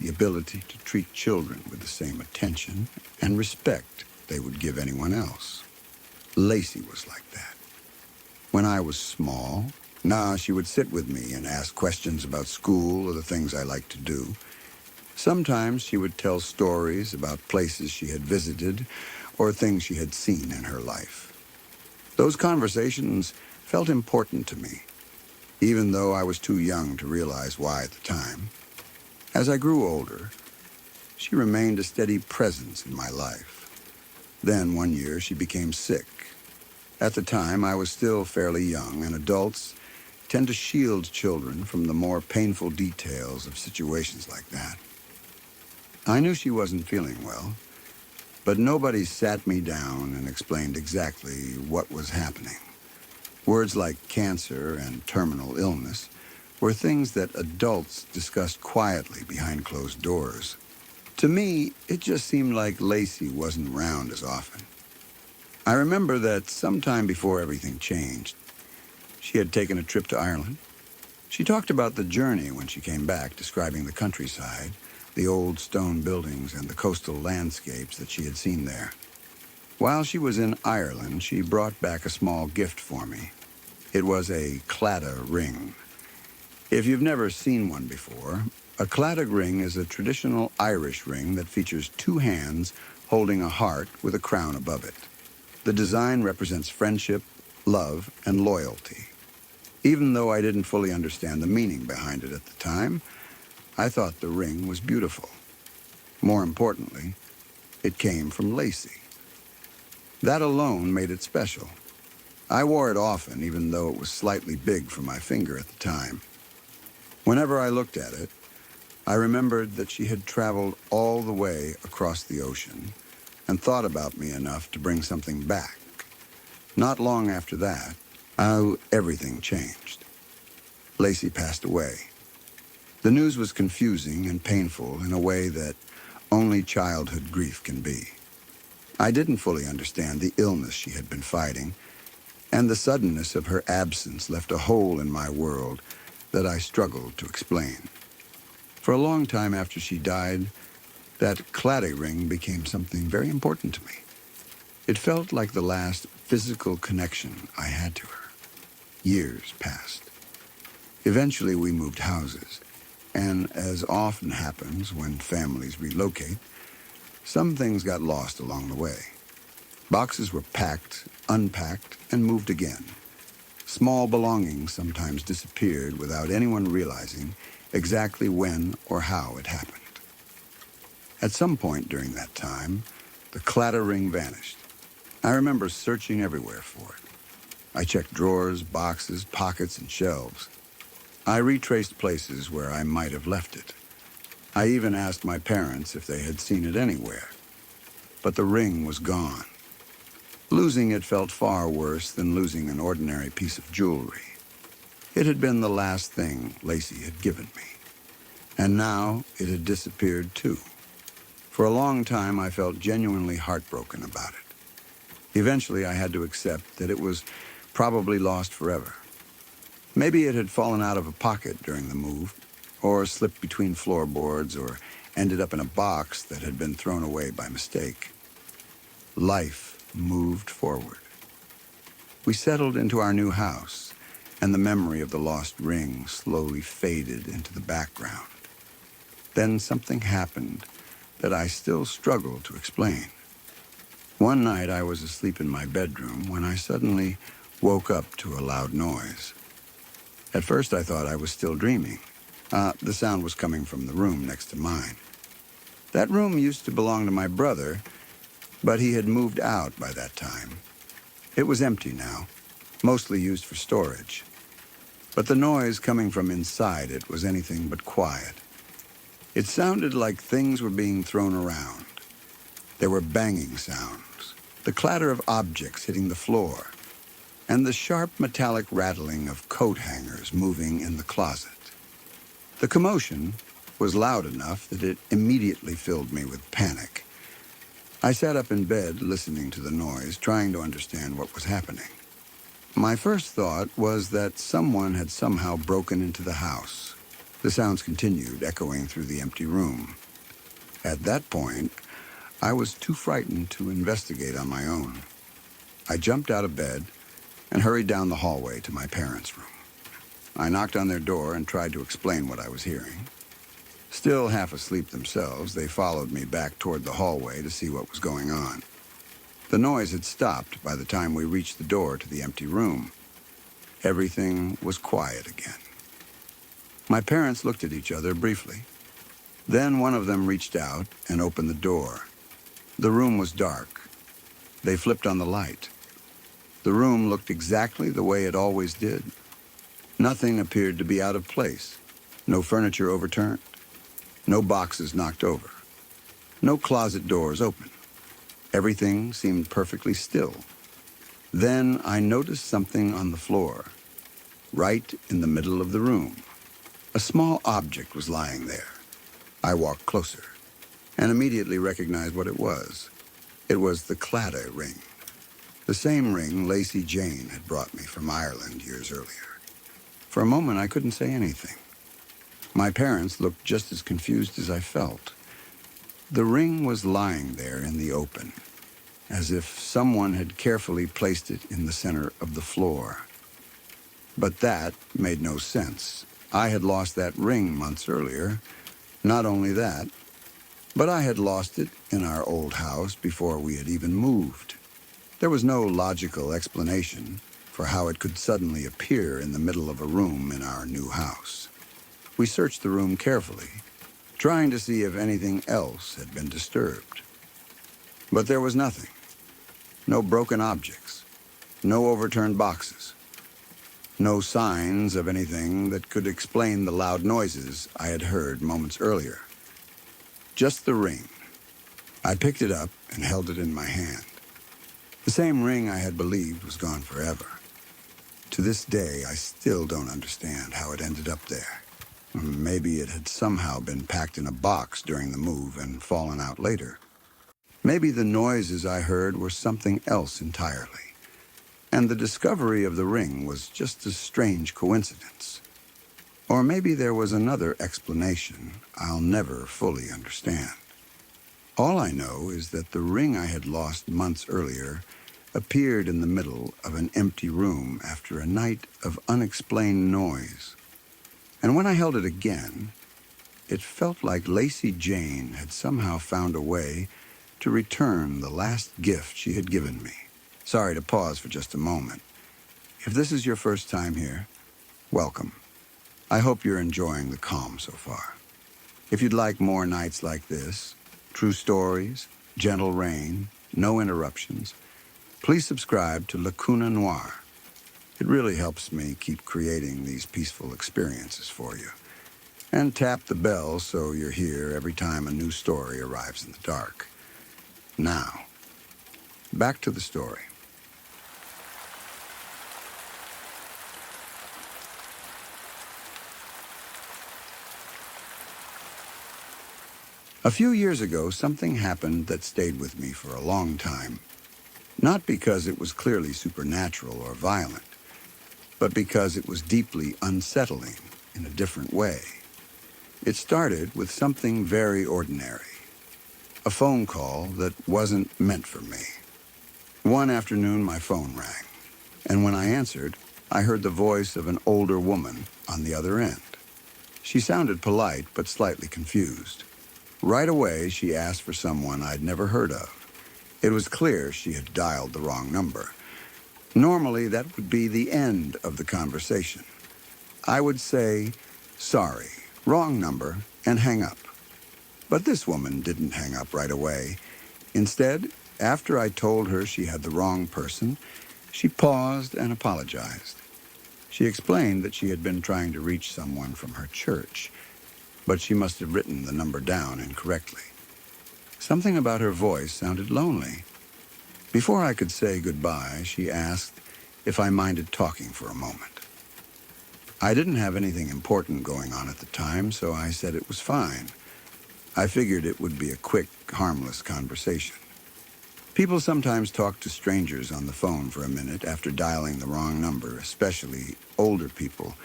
the ability to treat children with the same attention and respect they would give anyone else. Lacey was like that. When I was small, she would sit with me and ask questions about school or the things I liked to do. Sometimes she would tell stories about places she had visited or things she had seen in her life. Those conversations felt important to me, even though I was too young to realize why at the time. As I grew older, she remained a steady presence in my life. Then one year she became sick. At the time, I was still fairly young, and adults tend to shield children from the more painful details of situations like that. I knew she wasn't feeling well, but nobody sat me down and explained exactly what was happening. Words like cancer and terminal illness were things that adults discussed quietly behind closed doors. To me, it just seemed like Lacey wasn't around as often. I remember that sometime before everything changed, she had taken a trip to Ireland. She talked about the journey when she came back, describing the countryside, the old stone buildings, and the coastal landscapes that she had seen there. While she was in Ireland, she brought back a small gift for me. It was a claddagh ring. If you've never seen one before, a claddagh ring is a traditional Irish ring that features two hands holding a heart with a crown above it. The design represents friendship, love, and loyalty. Even though I didn't fully understand the meaning behind it at the time, I thought the ring was beautiful. More importantly, it came from Lacey. That alone made it special. I wore it often, even though it was slightly big for my finger at the time. Whenever I looked at it, I remembered that she had traveled all the way across the ocean and thought about me enough to bring something back. Not long after that, everything changed. Lacey passed away. The news was confusing and painful in a way that only childhood grief can be. I didn't fully understand the illness she had been fighting, and the suddenness of her absence left a hole in my world that I struggled to explain. For a long time after she died, that claddagh ring became something very important to me. It felt like the last physical connection I had to her. Years passed. Eventually we moved houses, and as often happens when families relocate, some things got lost along the way. Boxes were packed, unpacked, and moved again. Small belongings sometimes disappeared without anyone realizing exactly when or how it happened. At some point during that time, the claddagh ring vanished. I remember searching everywhere for it. I checked drawers, boxes, pockets, and shelves. I retraced places where I might have left it. I even asked my parents if they had seen it anywhere. But the ring was gone. Losing it felt far worse than losing an ordinary piece of jewelry. It had been the last thing Lacey had given me. And now it had disappeared too. For a long time, I felt genuinely heartbroken about it. Eventually, I had to accept that it was probably lost forever. Maybe it had fallen out of a pocket during the move, or slipped between floorboards, or ended up in a box that had been thrown away by mistake. Life moved forward. We settled into our new house, and the memory of the lost ring slowly faded into the background. Then something happened that I still struggle to explain. One night I was asleep in my bedroom when I suddenly woke up to a loud noise. At first I thought I was still dreaming. The sound was coming from the room next to mine. That room used to belong to my brother, but he had moved out by that time. It was empty now, mostly used for storage. But the noise coming from inside it was anything but quiet. It sounded like things were being thrown around. There were banging sounds, the clatter of objects hitting the floor, and the sharp metallic rattling of coat hangers moving in the closet. The commotion was loud enough that it immediately filled me with panic. I sat up in bed listening to the noise, trying to understand what was happening. My first thought was that someone had somehow broken into the house. The sounds continued, echoing through the empty room. At that point, I was too frightened to investigate on my own. I jumped out of bed and hurried down the hallway to my parents' room. I knocked on their door and tried to explain what I was hearing. Still half asleep themselves, they followed me back toward the hallway to see what was going on. The noise had stopped by the time we reached the door to the empty room. Everything was quiet again. My parents looked at each other briefly. Then one of them reached out and opened the door. The room was dark. They flipped on the light. The room looked exactly the way it always did. Nothing appeared to be out of place. No furniture overturned. No boxes knocked over. No closet doors open. Everything seemed perfectly still. Then I noticed something on the floor, right in the middle of the room. A small object was lying there. I walked closer and immediately recognized what it was. It was the claddagh ring, the same ring Lacey Jane had brought me from Ireland years earlier. For a moment, I couldn't say anything. My parents looked just as confused as I felt. The ring was lying there in the open, as if someone had carefully placed it in the center of the floor. But that made no sense. I had lost that ring months earlier. Not only that, but I had lost it in our old house before we had even moved. There was no logical explanation for how it could suddenly appear in the middle of a room in our new house. We searched the room carefully, trying to see if anything else had been disturbed. But there was nothing. No broken objects. No overturned boxes. No signs of anything that could explain the loud noises I had heard moments earlier. Just the ring. I picked it up and held it in my hand. The same ring I had believed was gone forever. To this day, I still don't understand how it ended up there. Maybe it had somehow been packed in a box during the move and fallen out later. Maybe the noises I heard were something else entirely. And the discovery of the ring was just a strange coincidence. Or maybe there was another explanation I'll never fully understand. All I know is that the ring I had lost months earlier appeared in the middle of an empty room after a night of unexplained noise. And when I held it again, it felt like Lacey Jane had somehow found a way to return the last gift she had given me. Sorry to pause for just a moment. If this is your first time here, welcome. I hope you're enjoying the calm so far. If you'd like more nights like this, true stories, gentle rain, no interruptions, please subscribe to Lacuna Noir. It really helps me keep creating these peaceful experiences for you. And tap the bell so you're here every time a new story arrives in the dark. Now, back to the story. A few years ago, something happened that stayed with me for a long time. Not because it was clearly supernatural or violent, but because it was deeply unsettling in a different way. It started with something very ordinary. A phone call that wasn't meant for me. One afternoon, my phone rang, and when I answered, I heard the voice of an older woman on the other end. She sounded polite, but slightly confused. Right away, she asked for someone I'd never heard of. It was clear she had dialed the wrong number. Normally, that would be the end of the conversation. I would say, "Sorry, wrong number," and hang up. But this woman didn't hang up right away. Instead, after I told her she had the wrong person, she paused and apologized. She explained that she had been trying to reach someone from her church, but she must have written the number down incorrectly. Something about her voice sounded lonely. Before I could say goodbye, she asked if I minded talking for a moment. I didn't have anything important going on at the time, so I said it was fine. I figured it would be a quick, harmless conversation. People sometimes talk to strangers on the phone for a minute after dialing the wrong number, especially older people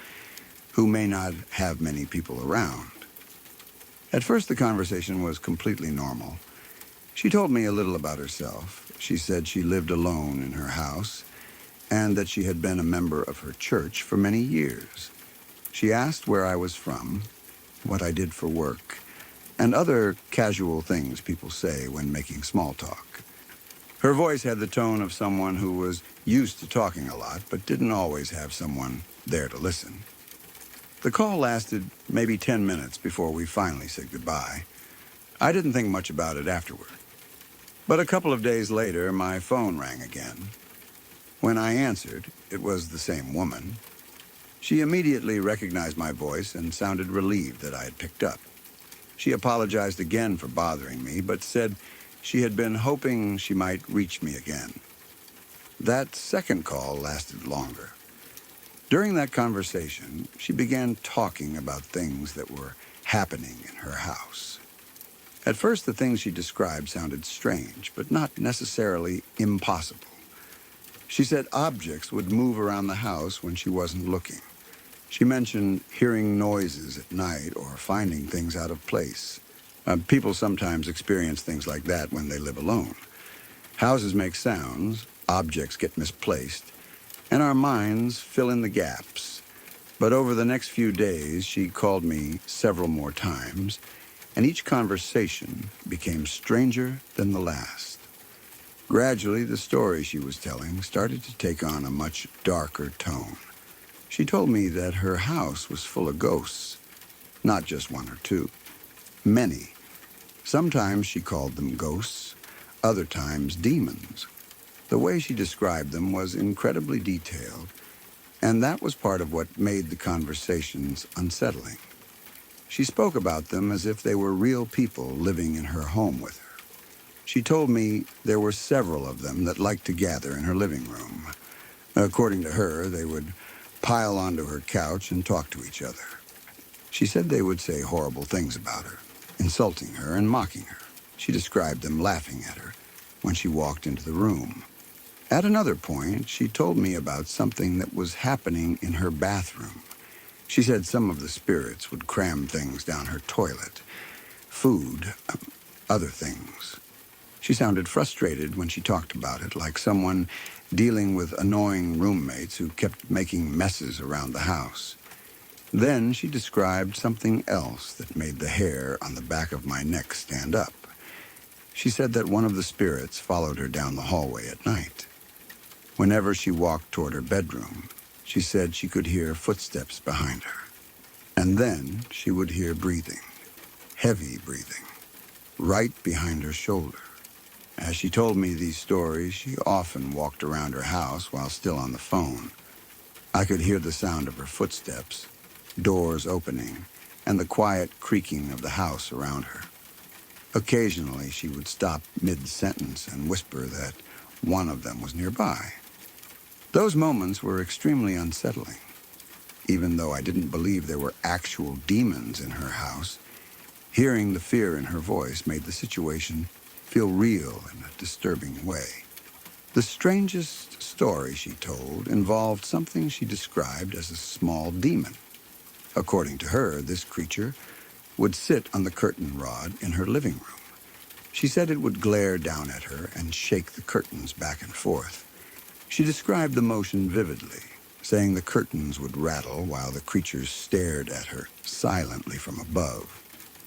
who may not have many people around. At first, the conversation was completely normal. She told me a little about herself. She said she lived alone in her house and that she had been a member of her church for many years. She asked where I was from, what I did for work, and other casual things people say when making small talk. Her voice had the tone of someone who was used to talking a lot, but didn't always have someone there to listen. The call lasted maybe 10 minutes before we finally said goodbye. I didn't think much about it afterward. But a couple of days later, my phone rang again. When I answered, it was the same woman. She immediately recognized my voice and sounded relieved that I had picked up. She apologized again for bothering me, but said she had been hoping she might reach me again. That second call lasted longer. During that conversation, she began talking about things that were happening in her house. At first, the things she described sounded strange, but not necessarily impossible. She said objects would move around the house when she wasn't looking. She mentioned hearing noises at night or finding things out of place. People sometimes experience things like that when they live alone. Houses make sounds, objects get misplaced, and our minds fill in the gaps. But over the next few days, she called me several more times, and each conversation became stranger than the last. Gradually, the story she was telling started to take on a much darker tone. She told me that her house was full of ghosts, not just one or two. Many. Sometimes she called them ghosts, other times demons. The way she described them was incredibly detailed, and that was part of what made the conversations unsettling. She spoke about them as if they were real people living in her home with her. She told me there were several of them that liked to gather in her living room. According to her, they would pile onto her couch and talk to each other. She said they would say horrible things about her, insulting her and mocking her. She described them laughing at her when she walked into the room. At another point, she told me about something that was happening in her bathroom. She said some of the spirits would cram things down her toilet, food, other things. She sounded frustrated when she talked about it, like someone dealing with annoying roommates who kept making messes around the house. Then she described something else that made the hair on the back of my neck stand up. She said that one of the spirits followed her down the hallway at night. Whenever she walked toward her bedroom, she said she could hear footsteps behind her. And then she would hear breathing, heavy breathing, right behind her shoulder. As she told me these stories, she often walked around her house while still on the phone. I could hear the sound of her footsteps, doors opening, and the quiet creaking of the house around her. Occasionally, she would stop mid-sentence and whisper that one of them was nearby. Those moments were extremely unsettling. Even though I didn't believe there were actual demons in her house, hearing the fear in her voice made the situation feel real in a disturbing way. The strangest story she told involved something she described as a small demon. According to her, this creature would sit on the curtain rod in her living room. She said it would glare down at her and shake the curtains back and forth. She described the motion vividly, saying the curtains would rattle while the creatures stared at her silently from above.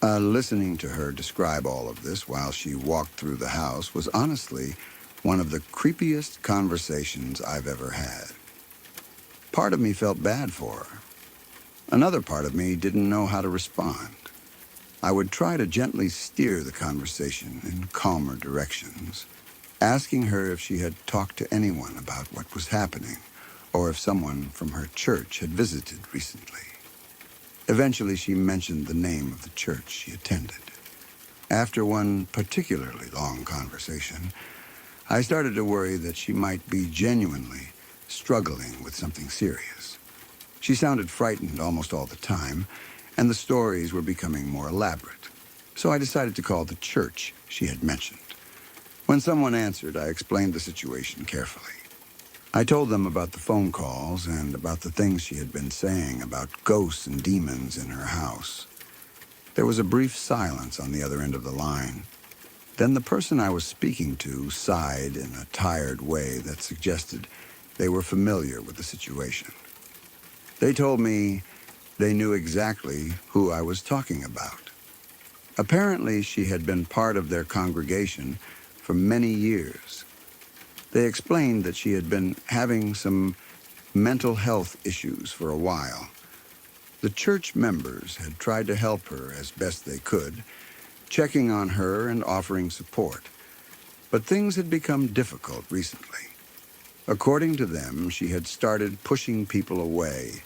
Listening to her describe all of this while she walked through the house was honestly one of the creepiest conversations I've ever had. Part of me felt bad for her. Another part of me didn't know how to respond. I would try to gently steer the conversation in calmer directions, asking her if she had talked to anyone about what was happening, or if someone from her church had visited recently. Eventually, she mentioned the name of the church she attended. After one particularly long conversation, I started to worry that she might be genuinely struggling with something serious. She sounded frightened almost all the time, and the stories were becoming more elaborate. So I decided to call the church she had mentioned. When someone answered, I explained the situation carefully. I told them about the phone calls and about the things she had been saying about ghosts and demons in her house. There was a brief silence on the other end of the line. Then the person I was speaking to sighed in a tired way that suggested they were familiar with the situation. They told me they knew exactly who I was talking about. Apparently, she had been part of their congregation for many years. They explained that she had been having some mental health issues for a while. The church members had tried to help her as best they could, checking on her and offering support. But things had become difficult recently. According to them, she had started pushing people away.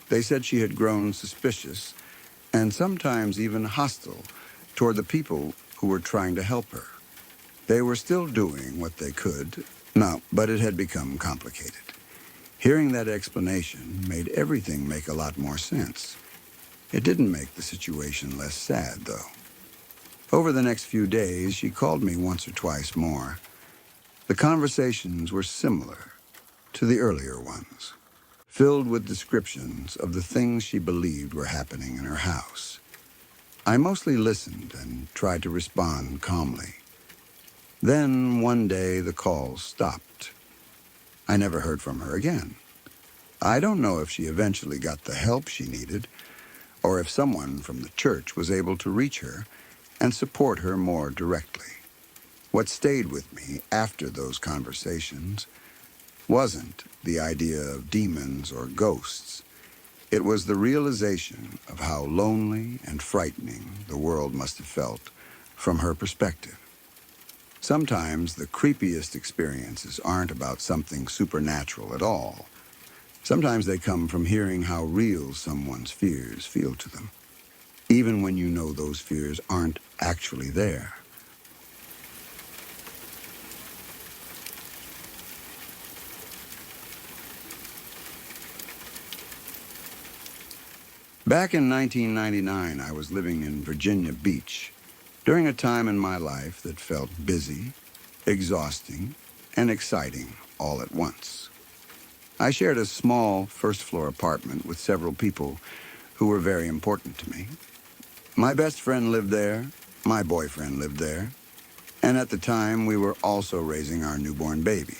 They said she had grown suspicious and sometimes even hostile toward the people who were trying to help her. They were still doing what they could, but it had become complicated. Hearing that explanation made everything make a lot more sense. It didn't make the situation less sad, though. Over the next few days, she called me once or twice more. The conversations were similar to the earlier ones, filled with descriptions of the things she believed were happening in her house. I mostly listened and tried to respond calmly. Then, one day, the calls stopped. I never heard from her again. I don't know if she eventually got the help she needed, or if someone from the church was able to reach her and support her more directly. What stayed with me after those conversations wasn't the idea of demons or ghosts. It was the realization of how lonely and frightening the world must have felt from her perspective. Sometimes the creepiest experiences aren't about something supernatural at all. Sometimes they come from hearing how real someone's fears feel to them, even when you know those fears aren't actually there. Back in 1999, I was living in Virginia Beach during a time in my life that felt busy, exhausting, and exciting all at once. I shared a small first-floor apartment with several people who were very important to me. My best friend lived there, my boyfriend lived there, and at the time we were also raising our newborn baby.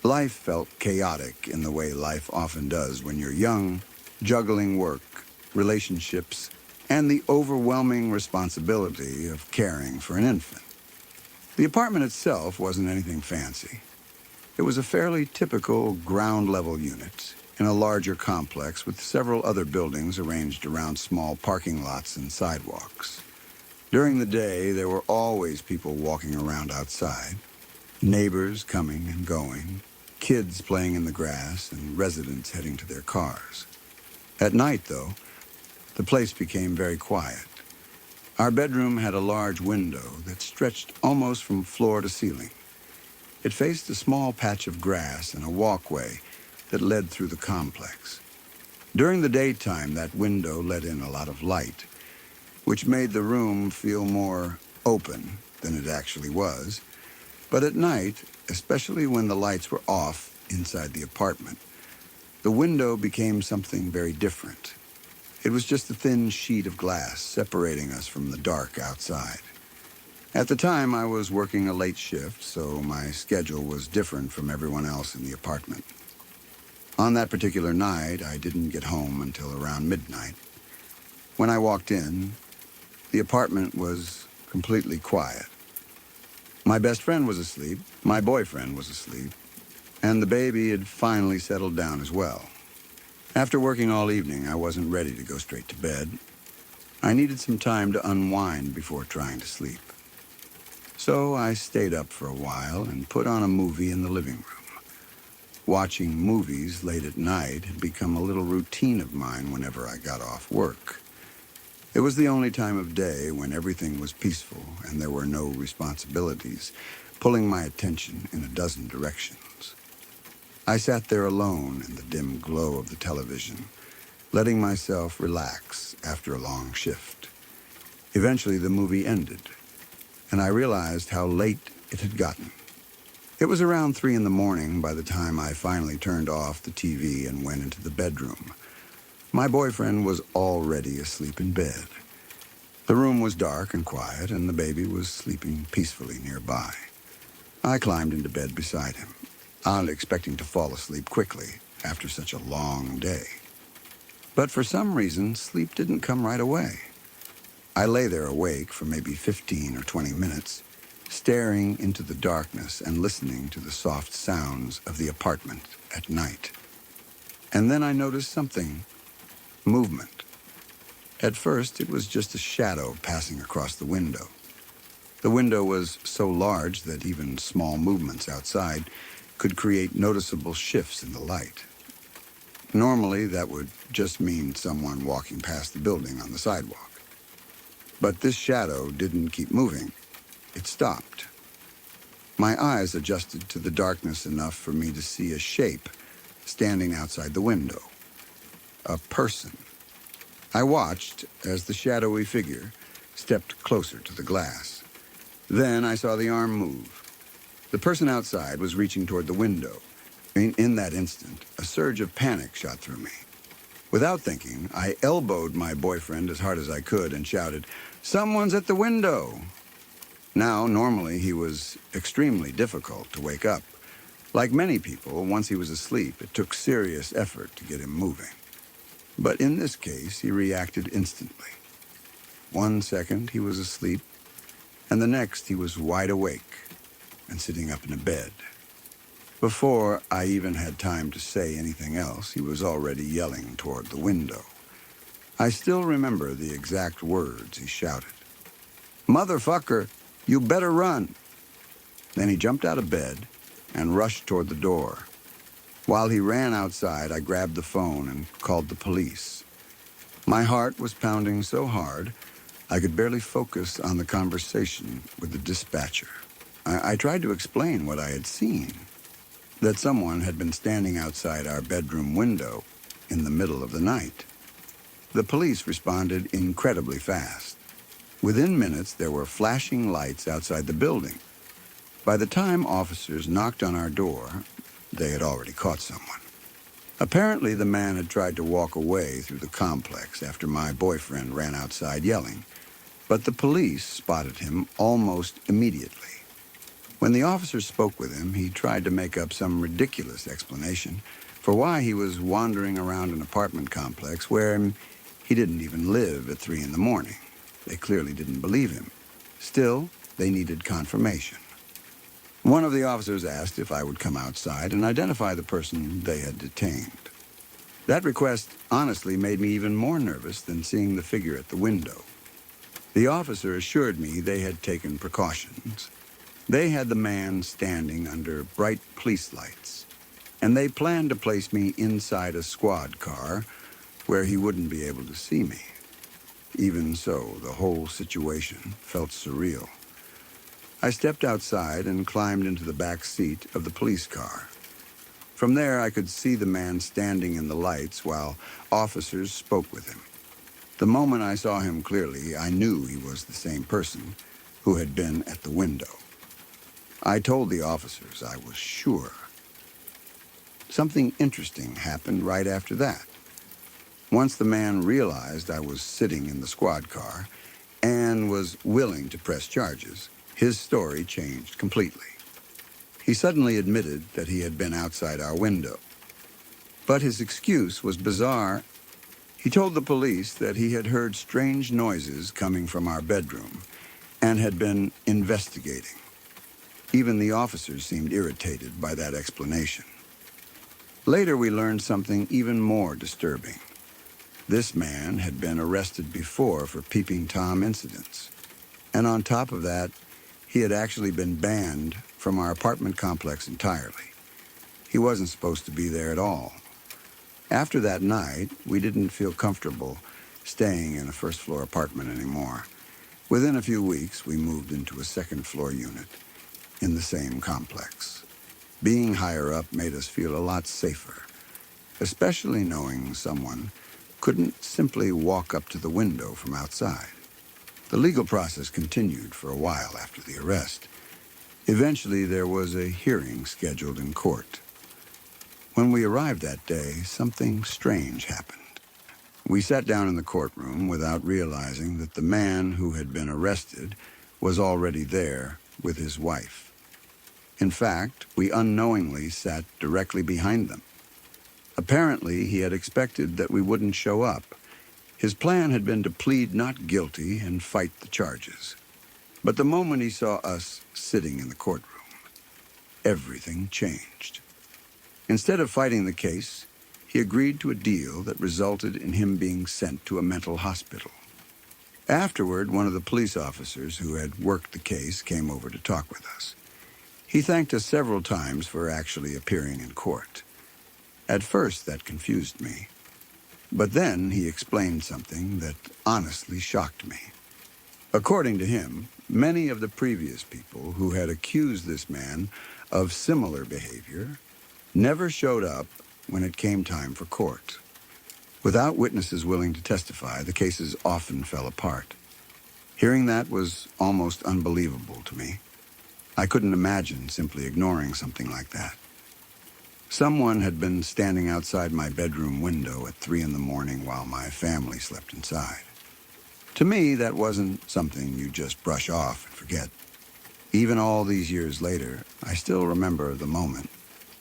Life felt chaotic in the way life often does when you're young, juggling work, relationships, and the overwhelming responsibility of caring for an infant. The apartment itself wasn't anything fancy. It was a fairly typical ground-level unit in a larger complex with several other buildings arranged around small parking lots and sidewalks. During the day, there were always people walking around outside, neighbors coming and going, kids playing in the grass, and residents heading to their cars. At night, though, the place became very quiet. Our bedroom had a large window that stretched almost from floor to ceiling. It faced a small patch of grass and a walkway that led through the complex. During the daytime, that window let in a lot of light, which made the room feel more open than it actually was. But at night, especially when the lights were off inside the apartment, the window became something very different. It was just a thin sheet of glass separating us from the dark outside. At the time, I was working a late shift, so my schedule was different from everyone else in the apartment. On that particular night, I didn't get home until around midnight. When I walked in, the apartment was completely quiet. My best friend was asleep, my boyfriend was asleep, and the baby had finally settled down as well. After working all evening, I wasn't ready to go straight to bed. I needed some time to unwind before trying to sleep. So I stayed up for a while and put on a movie in the living room. Watching movies late at night had become a little routine of mine whenever I got off work. It was the only time of day when everything was peaceful and there were no responsibilities, pulling my attention in a dozen directions. I sat there alone in the dim glow of the television, letting myself relax after a long shift. Eventually, the movie ended, and I realized how late it had gotten. It was around 3 in the morning by the time I finally turned off the TV and went into the bedroom. My boyfriend was already asleep in bed. The room was dark and quiet, and the baby was sleeping peacefully nearby. I climbed into bed beside him, not expecting to fall asleep quickly after such a long day. But for some reason, sleep didn't come right away. I lay there awake for maybe 15 or 20 minutes, staring into the darkness and listening to the soft sounds of the apartment at night. And then I noticed something: movement. At first, it was just a shadow passing across the window. The window was so large that even small movements outside could create noticeable shifts in the light. Normally, that would just mean someone walking past the building on the sidewalk. But this shadow didn't keep moving. It stopped. My eyes adjusted to the darkness enough for me to see a shape standing outside the window. A person. I watched as the shadowy figure stepped closer to the glass. Then I saw the arm move. The person outside was reaching toward the window. In that instant, a surge of panic shot through me. Without thinking, I elbowed my boyfriend as hard as I could and shouted, "Someone's at the window!" Now, normally, he was extremely difficult to wake up. Like many people, once he was asleep, it took serious effort to get him moving. But in this case, he reacted instantly. 1 second, he was asleep, and the next, he was wide awake and sitting up in a bed. Before I even had time to say anything else, he was already yelling toward the window. I still remember the exact words he shouted. "Motherfucker, you better run!" Then he jumped out of bed and rushed toward the door. While he ran outside, I grabbed the phone and called the police. My heart was pounding so hard, I could barely focus on the conversation with the dispatcher. I tried to explain what I had seen, that someone had been standing outside our bedroom window in the middle of the night. The police responded incredibly fast. Within minutes, there were flashing lights outside the building. By the time officers knocked on our door, they had already caught someone. Apparently, the man had tried to walk away through the complex after my boyfriend ran outside yelling, but the police spotted him almost immediately. When the officers spoke with him, he tried to make up some ridiculous explanation for why he was wandering around an apartment complex where he didn't even live at 3 in the morning. They clearly didn't believe him. Still, they needed confirmation. One of the officers asked if I would come outside and identify the person they had detained. That request honestly made me even more nervous than seeing the figure at the window. The officer assured me they had taken precautions. They had the man standing under bright police lights, and they planned to place me inside a squad car where he wouldn't be able to see me. Even so, the whole situation felt surreal. I stepped outside and climbed into the back seat of the police car. From there, I could see the man standing in the lights while officers spoke with him. The moment I saw him clearly, I knew he was the same person who had been at the window. I told the officers I was sure. Something interesting happened right after that. Once the man realized I was sitting in the squad car and was willing to press charges, his story changed completely. He suddenly admitted that he had been outside our window. But his excuse was bizarre. He told the police that he had heard strange noises coming from our bedroom and had been investigating. Even the officers seemed irritated by that explanation. Later, we learned something even more disturbing. This man had been arrested before for Peeping Tom incidents. And on top of that, he had actually been banned from our apartment complex entirely. He wasn't supposed to be there at all. After that night, we didn't feel comfortable staying in a first-floor apartment anymore. Within a few weeks, we moved into a second-floor unit in the same complex. Being higher up made us feel a lot safer, especially knowing someone couldn't simply walk up to the window from outside. The legal process continued for a while after the arrest. Eventually, there was a hearing scheduled in court. When we arrived that day, something strange happened. We sat down in the courtroom without realizing that the man who had been arrested was already there with his wife. In fact, we unknowingly sat directly behind them. Apparently, he had expected that we wouldn't show up. His plan had been to plead not guilty and fight the charges. But the moment he saw us sitting in the courtroom, everything changed. Instead of fighting the case, he agreed to a deal that resulted in him being sent to a mental hospital. Afterward, one of the police officers who had worked the case came over to talk with us. He thanked us several times for actually appearing in court. At first, that confused me. But then he explained something that honestly shocked me. According to him, many of the previous people who had accused this man of similar behavior never showed up when it came time for court. Without witnesses willing to testify, the cases often fell apart. Hearing that was almost unbelievable to me. I couldn't imagine simply ignoring something like that. Someone had been standing outside my bedroom window at 3 in the morning while my family slept inside. To me, that wasn't something you just brush off and forget. Even all these years later, I still remember the moment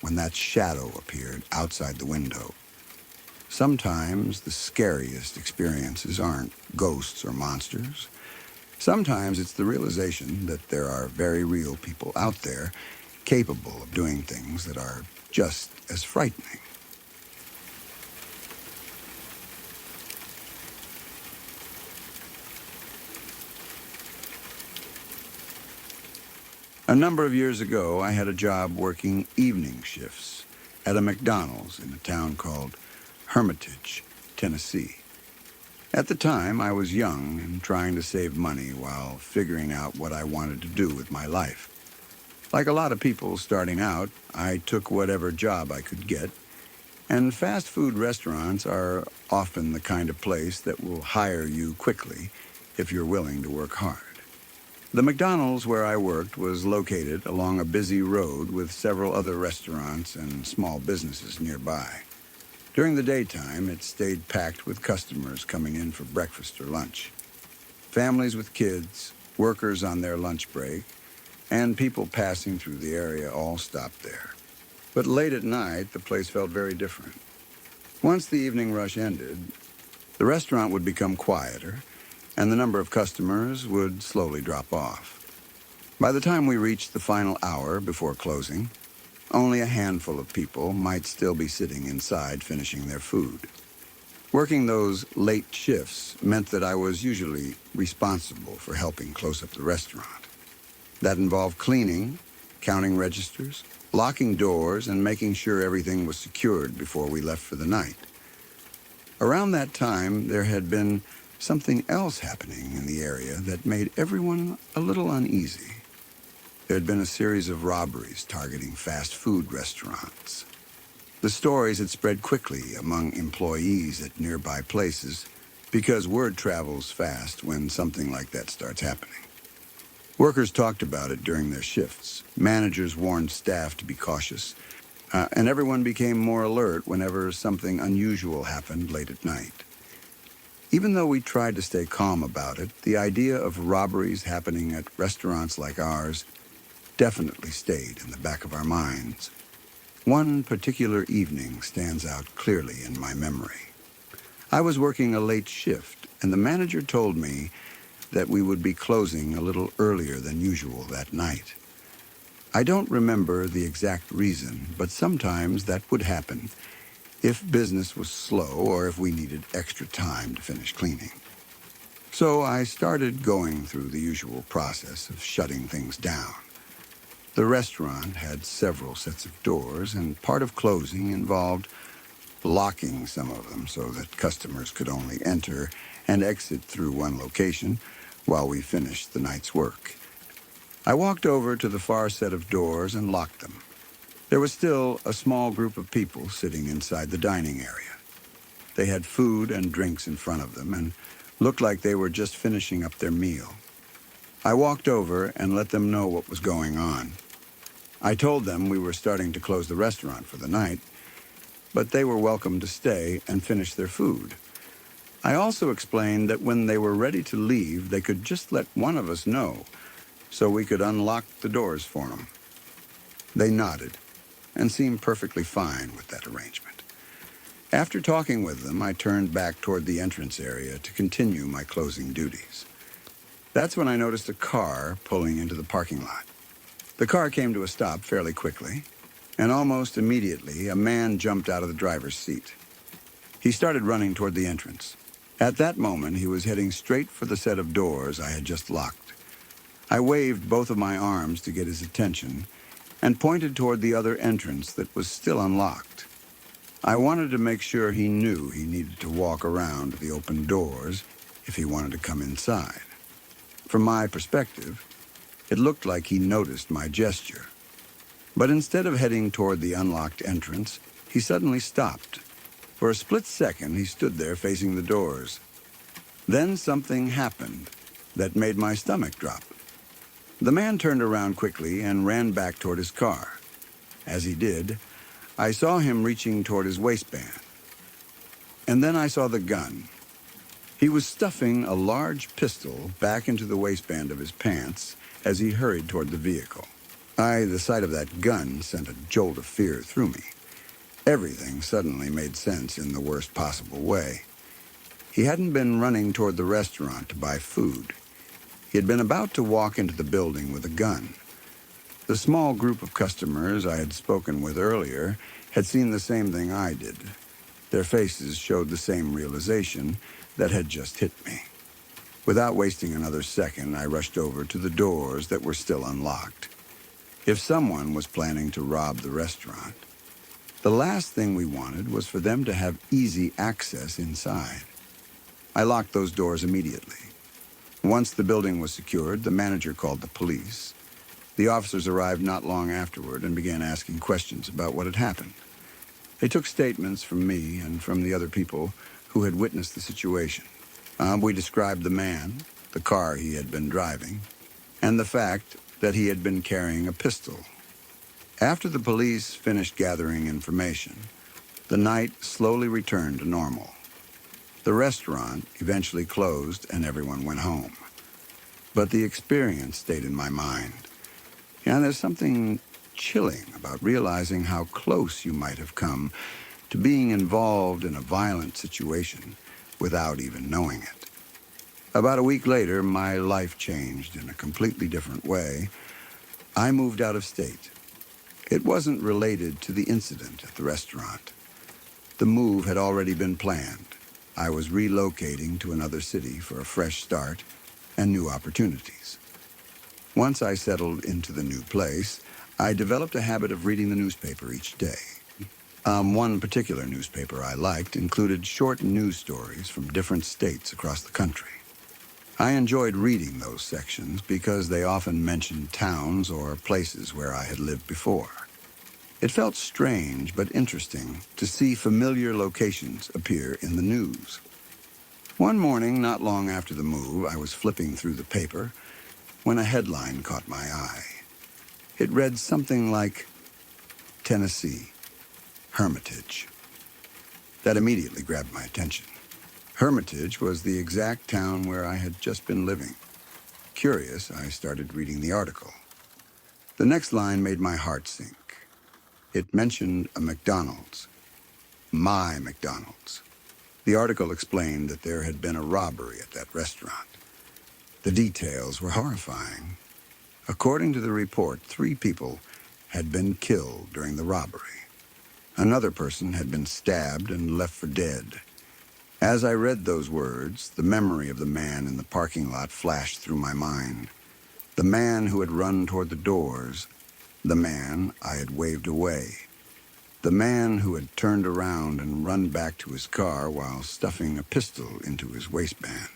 when that shadow appeared outside the window. Sometimes the scariest experiences aren't ghosts or monsters. Sometimes it's the realization that there are very real people out there capable of doing things that are just as frightening. A number of years ago, I had a job working evening shifts at a McDonald's in a town called Hermitage, Tennessee. At the time, I was young and trying to save money while figuring out what I wanted to do with my life. Like a lot of people starting out, I took whatever job I could get, and fast food restaurants are often the kind of place that will hire you quickly if you're willing to work hard. The McDonald's where I worked was located along a busy road with several other restaurants and small businesses nearby. During the daytime, it stayed packed with customers coming in for breakfast or lunch. Families with kids, workers on their lunch break, and people passing through the area all stopped there. But late at night, the place felt very different. Once the evening rush ended, the restaurant would become quieter, and the number of customers would slowly drop off. By the time we reached the final hour before closing, only a handful of people might still be sitting inside finishing their food. Working those late shifts meant that I was usually responsible for helping close up the restaurant. That involved cleaning, counting registers, locking doors, and making sure everything was secured before we left for the night. Around that time, there had been something else happening in the area that made everyone a little uneasy. There had been a series of robberies targeting fast food restaurants. The stories had spread quickly among employees at nearby places because word travels fast when something like that starts happening. Workers talked about it during their shifts. Managers warned staff to be cautious, and everyone became more alert whenever something unusual happened late at night. Even though we tried to stay calm about it, the idea of robberies happening at restaurants like ours definitely stayed in the back of our minds. One particular evening stands out clearly in my memory. I was working a late shift, and the manager told me that we would be closing a little earlier than usual that night. I don't remember the exact reason, but sometimes that would happen if business was slow or if we needed extra time to finish cleaning. So I started going through the usual process of shutting things down. The restaurant had several sets of doors, and part of closing involved locking some of them so that customers could only enter and exit through one location while we finished the night's work. I walked over to the far set of doors and locked them. There was still a small group of people sitting inside the dining area. They had food and drinks in front of them and looked like they were just finishing up their meal. I walked over and let them know what was going on. I told them we were starting to close the restaurant for the night, but they were welcome to stay and finish their food. I also explained that when they were ready to leave, they could just let one of us know so we could unlock the doors for them. They nodded and seemed perfectly fine with that arrangement. After talking with them, I turned back toward the entrance area to continue my closing duties. That's when I noticed a car pulling into the parking lot. The car came to a stop fairly quickly, and almost immediately, a man jumped out of the driver's seat. He started running toward the entrance. At that moment, he was heading straight for the set of doors I had just locked. I waved both of my arms to get his attention and pointed toward the other entrance that was still unlocked. I wanted to make sure he knew he needed to walk around the open doors if he wanted to come inside. From my perspective, it looked like he noticed my gesture. But instead of heading toward the unlocked entrance, he suddenly stopped. For a split second, he stood there facing the doors. Then something happened that made my stomach drop. The man turned around quickly and ran back toward his car. As he did, I saw him reaching toward his waistband. And then I saw the gun. He was stuffing a large pistol back into the waistband of his pants as he hurried toward the vehicle. The sight of that gun sent a jolt of fear through me. Everything suddenly made sense in the worst possible way. He hadn't been running toward the restaurant to buy food. He had been about to walk into the building with a gun. The small group of customers I had spoken with earlier had seen the same thing I did. Their faces showed the same realization that had just hit me. Without wasting another second, I rushed over to the doors that were still unlocked. If someone was planning to rob the restaurant, the last thing we wanted was for them to have easy access inside. I locked those doors immediately. Once the building was secured, the manager called the police. The officers arrived not long afterward and began asking questions about what had happened. They took statements from me and from the other people who had witnessed the situation. We described the man, the car he had been driving, and the fact that he had been carrying a pistol. After the police finished gathering information, the night slowly returned to normal. The restaurant eventually closed and everyone went home. But the experience stayed in my mind. And there's something chilling about realizing how close you might have come to being involved in a violent situation without even knowing it. About a week later, my life changed in a completely different way. I moved out of state. It wasn't related to the incident at the restaurant. The move had already been planned. I was relocating to another city for a fresh start and new opportunities. Once I settled into the new place, I developed a habit of reading the newspaper each day. One particular newspaper I liked included short news stories from different states across the country. I enjoyed reading those sections because they often mentioned towns or places where I had lived before. It felt strange but interesting to see familiar locations appear in the news. One morning, not long after the move, I was flipping through the paper when a headline caught my eye. It read something like, Tennessee, Hermitage. That immediately grabbed my attention. Hermitage was the exact town where I had just been living. Curious, I started reading the article. The next line made my heart sink. It mentioned a McDonald's. My McDonald's. The article explained that there had been a robbery at that restaurant. The details were horrifying. According to the report, 3 people had been killed during the robbery. Another person had been stabbed and left for dead. As I read those words, the memory of the man in the parking lot flashed through my mind. The man who had run toward the doors. The man I had waved away. The man who had turned around and run back to his car while stuffing a pistol into his waistband.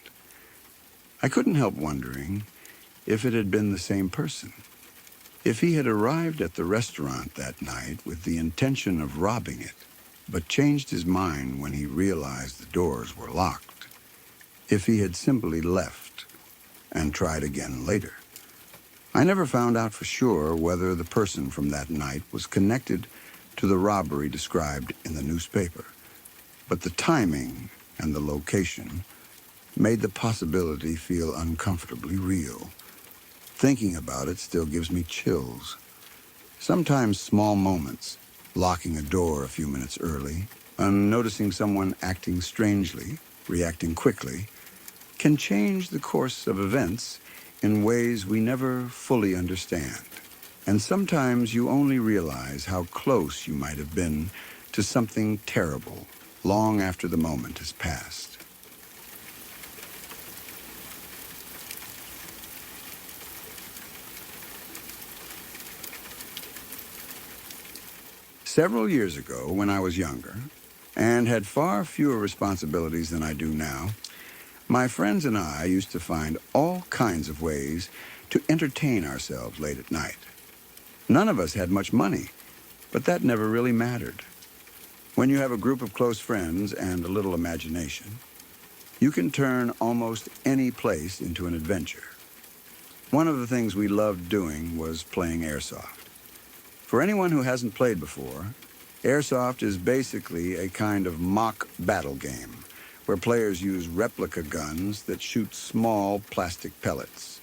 I couldn't help wondering if it had been the same person. If he had arrived at the restaurant that night with the intention of robbing it, but changed his mind when he realized the doors were locked. If he had simply left and tried again later. I never found out for sure whether the person from that night was connected to the robbery described in the newspaper, but the timing and the location made the possibility feel uncomfortably real. Thinking about it still gives me chills. Sometimes small moments, locking a door a few minutes early, and noticing someone acting strangely, reacting quickly, can change the course of events in ways we never fully understand. And sometimes you only realize how close you might have been to something terrible long after the moment has passed. Several years ago, when I was younger, and had far fewer responsibilities than I do now, my friends and I used to find all kinds of ways to entertain ourselves late at night. None of us had much money, but that never really mattered. When you have a group of close friends and a little imagination, you can turn almost any place into an adventure. One of the things we loved doing was playing airsoft. For anyone who hasn't played before, airsoft is basically a kind of mock battle game where players use replica guns that shoot small plastic pellets.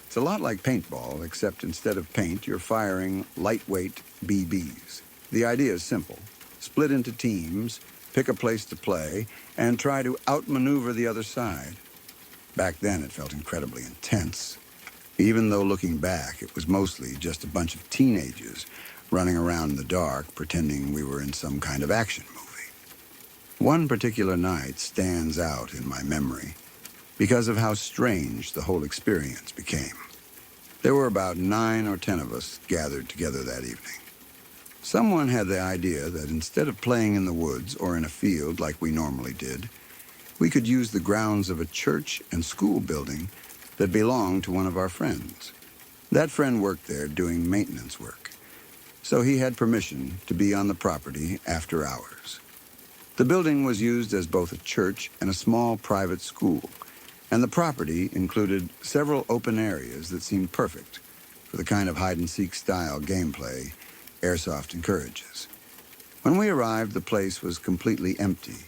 It's a lot like paintball, except instead of paint, you're firing lightweight BBs. The idea is simple. Split into teams, pick a place to play, and try to outmaneuver the other side. Back then, it felt incredibly intense. Even though looking back, it was mostly just a bunch of teenagers running around in the dark, pretending we were in some kind of action movie. One particular night stands out in my memory because of how strange the whole experience became. There were about 9 or 10 of us gathered together that evening. Someone had the idea that instead of playing in the woods or in a field like we normally did, we could use the grounds of a church and school building that belonged to one of our friends. That friend worked there doing maintenance work, so he had permission to be on the property after hours. The building was used as both a church and a small private school, and the property included several open areas that seemed perfect for the kind of hide-and-seek style gameplay airsoft encourages. When we arrived, the place was completely empty.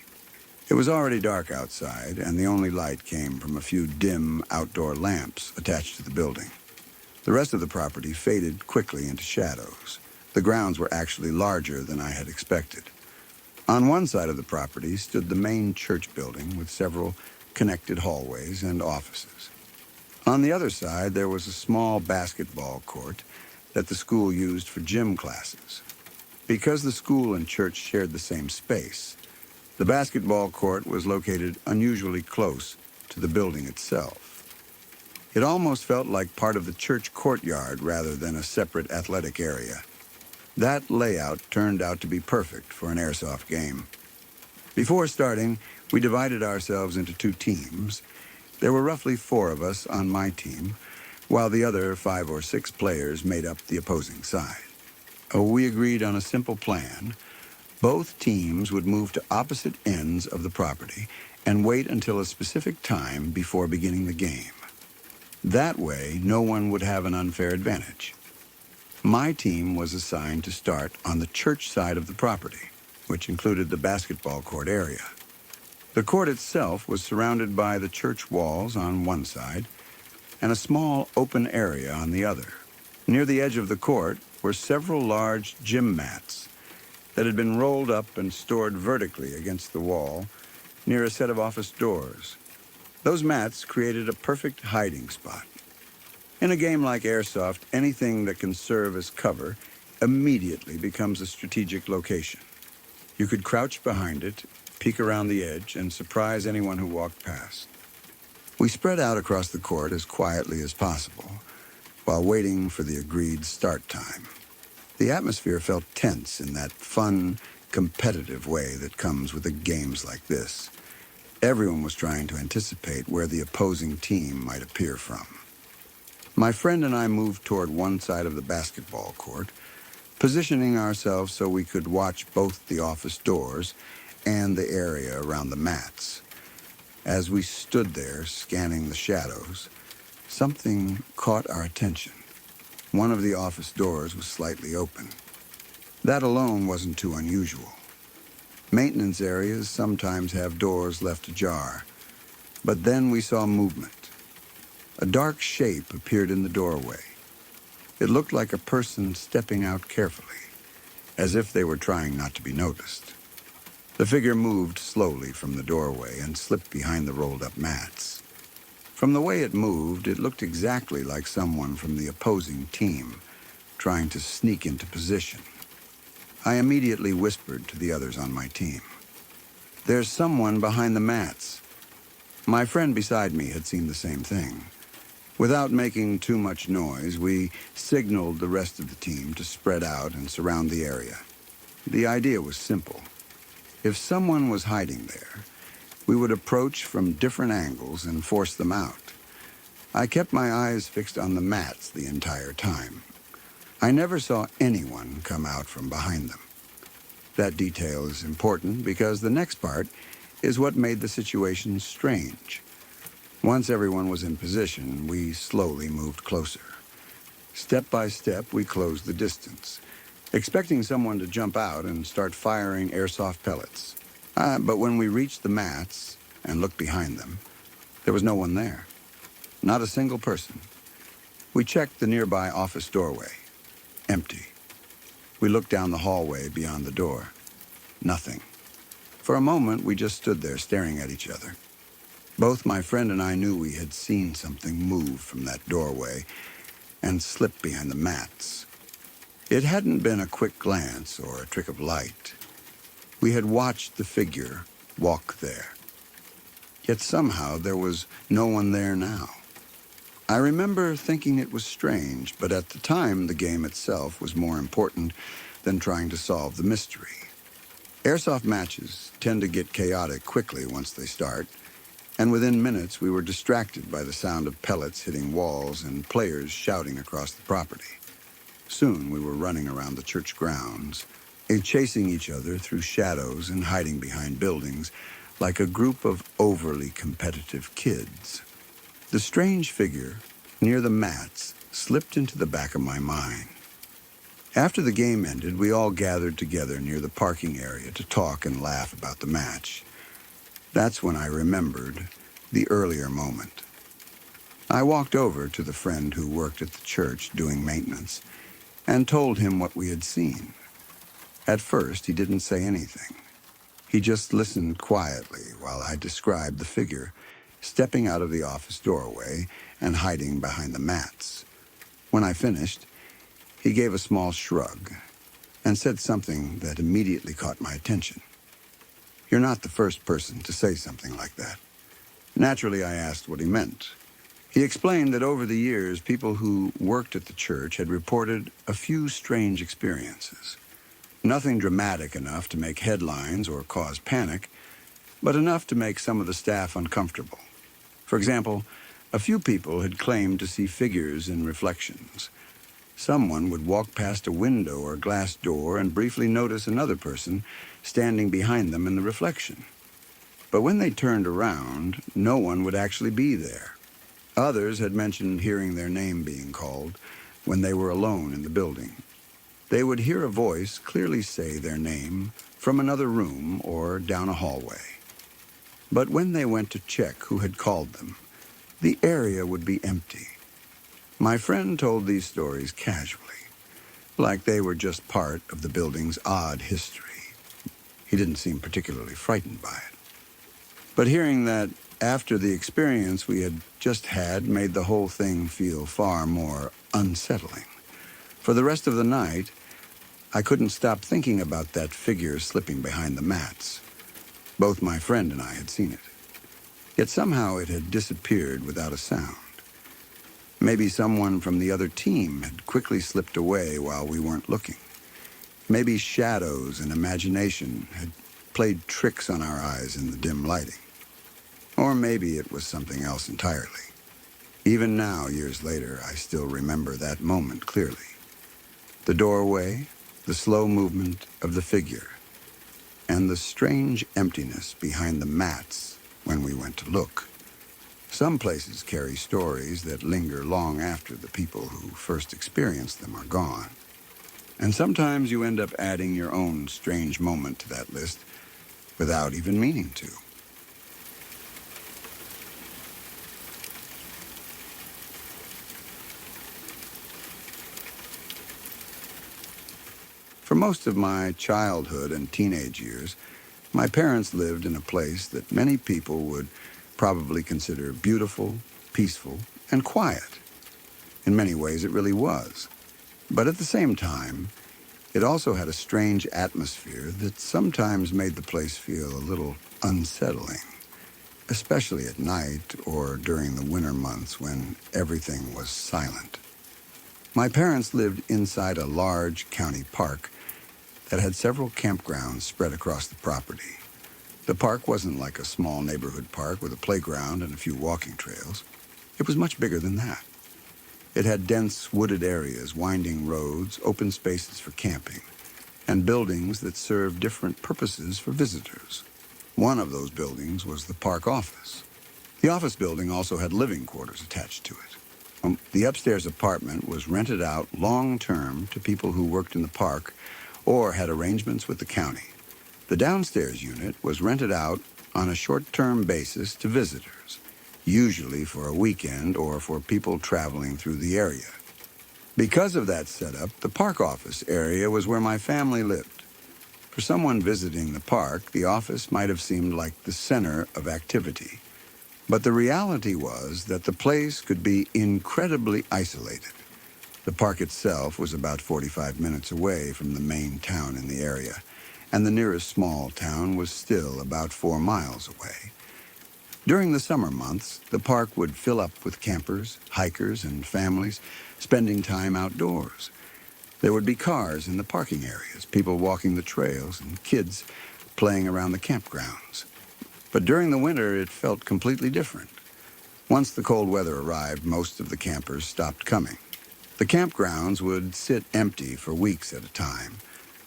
It was already dark outside, and the only light came from a few dim outdoor lamps attached to the building. The rest of the property faded quickly into shadows. The grounds were actually larger than I had expected. On one side of the property stood the main church building with several connected hallways and offices. On the other side, there was a small basketball court that the school used for gym classes. Because the school and church shared the same space, the basketball court was located unusually close to the building itself. It almost felt like part of the church courtyard rather than a separate athletic area. That layout turned out to be perfect for an airsoft game. Before starting, we divided ourselves into 2 teams. There were roughly 4 of us on my team, while the other 5 or 6 players made up the opposing side. We agreed on a simple plan. Both teams would move to opposite ends of the property and wait until a specific time before beginning the game. That way, no one would have an unfair advantage. My team was assigned to start on the church side of the property, which included the basketball court area. The court itself was surrounded by the church walls on one side and a small open area on the other. Near the edge of the court were several large gym mats that had been rolled up and stored vertically against the wall near a set of office doors. Those mats created a perfect hiding spot. In a game like Airsoft, anything that can serve as cover immediately becomes a strategic location. You could crouch behind it, peek around the edge, and surprise anyone who walked past. We spread out across the court as quietly as possible, while waiting for the agreed start time. The atmosphere felt tense in that fun, competitive way that comes with games like this. Everyone was trying to anticipate where the opposing team might appear from. My friend and I moved toward one side of the basketball court, positioning ourselves so we could watch both the office doors and the area around the mats. As we stood there scanning the shadows, something caught our attention. One of the office doors was slightly open. That alone wasn't too unusual. Maintenance areas sometimes have doors left ajar, but then we saw movement. A dark shape appeared in the doorway. It looked like a person stepping out carefully, as if they were trying not to be noticed. The figure moved slowly from the doorway and slipped behind the rolled-up mats. From the way it moved, it looked exactly like someone from the opposing team, trying to sneak into position. I immediately whispered to the others on my team. "There's someone behind the mats." My friend beside me had seen the same thing. Without making too much noise, we signaled the rest of the team to spread out and surround the area. The idea was simple. If someone was hiding there, we would approach from different angles and force them out. I kept my eyes fixed on the mats the entire time. I never saw anyone come out from behind them. That detail is important because the next part is what made the situation strange. Once everyone was in position, we slowly moved closer. Step by step, we closed the distance, expecting someone to jump out and start firing airsoft pellets. But when we reached the mats and looked behind them, there was no one there. Not a single person. We checked the nearby office doorway. Empty. We looked down the hallway beyond the door. Nothing. For a moment, we just stood there staring at each other. Both my friend and I knew we had seen something move from that doorway and slip behind the mats. It hadn't been a quick glance or a trick of light. We had watched the figure walk there. Yet somehow there was no one there now. I remember thinking it was strange, but at the time the game itself was more important than trying to solve the mystery. Airsoft matches tend to get chaotic quickly once they start, and within minutes we were distracted by the sound of pellets hitting walls and players shouting across the property. Soon we were running around the church grounds, chasing each other through shadows and hiding behind buildings like a group of overly competitive kids. The strange figure near the mats slipped into the back of my mind. After the game ended, we all gathered together near the parking area to talk and laugh about the match. That's when I remembered the earlier moment. I walked over to the friend who worked at the church doing maintenance and told him what we had seen. At first, he didn't say anything. He just listened quietly while I described the figure stepping out of the office doorway and hiding behind the mats. When I finished, he gave a small shrug and said something that immediately caught my attention. "You're not the first person to say something like that." Naturally, I asked what he meant. He explained that over the years, people who worked at the church had reported a few strange experiences. Nothing dramatic enough to make headlines or cause panic, but enough to make some of the staff uncomfortable. For example, a few people had claimed to see figures in reflections. Someone would walk past a window or glass door and briefly notice another person standing behind them in the reflection. But when they turned around, no one would actually be there. Others had mentioned hearing their name being called when they were alone in the building. They would hear a voice clearly say their name from another room or down a hallway. But when they went to check who had called them, the area would be empty. My friend told these stories casually, like they were just part of the building's odd history. He didn't seem particularly frightened by it. But hearing that After the experience we had just had made the whole thing feel far more unsettling. For the rest of the night, I couldn't stop thinking about that figure slipping behind the mats. Both my friend and I had seen it. Yet somehow it had disappeared without a sound. Maybe someone from the other team had quickly slipped away while we weren't looking. Maybe shadows and imagination had played tricks on our eyes in the dim lighting. Or maybe it was something else entirely. Even now, years later, I still remember that moment clearly. The doorway, the slow movement of the figure, and the strange emptiness behind the mats when we went to look. Some places carry stories that linger long after the people who first experienced them are gone. And sometimes you end up adding your own strange moment to that list without even meaning to. For most of my childhood and teenage years, my parents lived in a place that many people would probably consider beautiful, peaceful, and quiet. In many ways, it really was. But at the same time, it also had a strange atmosphere that sometimes made the place feel a little unsettling, especially at night or during the winter months when everything was silent. My parents lived inside a large county park that had several campgrounds spread across the property. The park wasn't like a small neighborhood park with a playground and a few walking trails. It was much bigger than that. It had dense wooded areas, winding roads, open spaces for camping, and buildings that served different purposes for visitors. One of those buildings was the park office. The office building also had living quarters attached to it. The upstairs apartment was rented out long-term to people who worked in the park or had arrangements with the county. The downstairs unit was rented out on a short-term basis to visitors, usually for a weekend or for people traveling through the area. Because of that setup, the park office area was where my family lived. For someone visiting the park, the office might have seemed like the center of activity. But the reality was that the place could be incredibly isolated. The park itself was about 45 minutes away from the main town in the area, and the nearest small town was still about 4 miles away. During the summer months, the park would fill up with campers, hikers, and families spending time outdoors. There would be cars in the parking areas, people walking the trails, and kids playing around the campgrounds. But during the winter, it felt completely different. Once the cold weather arrived, most of the campers stopped coming. The campgrounds would sit empty for weeks at a time.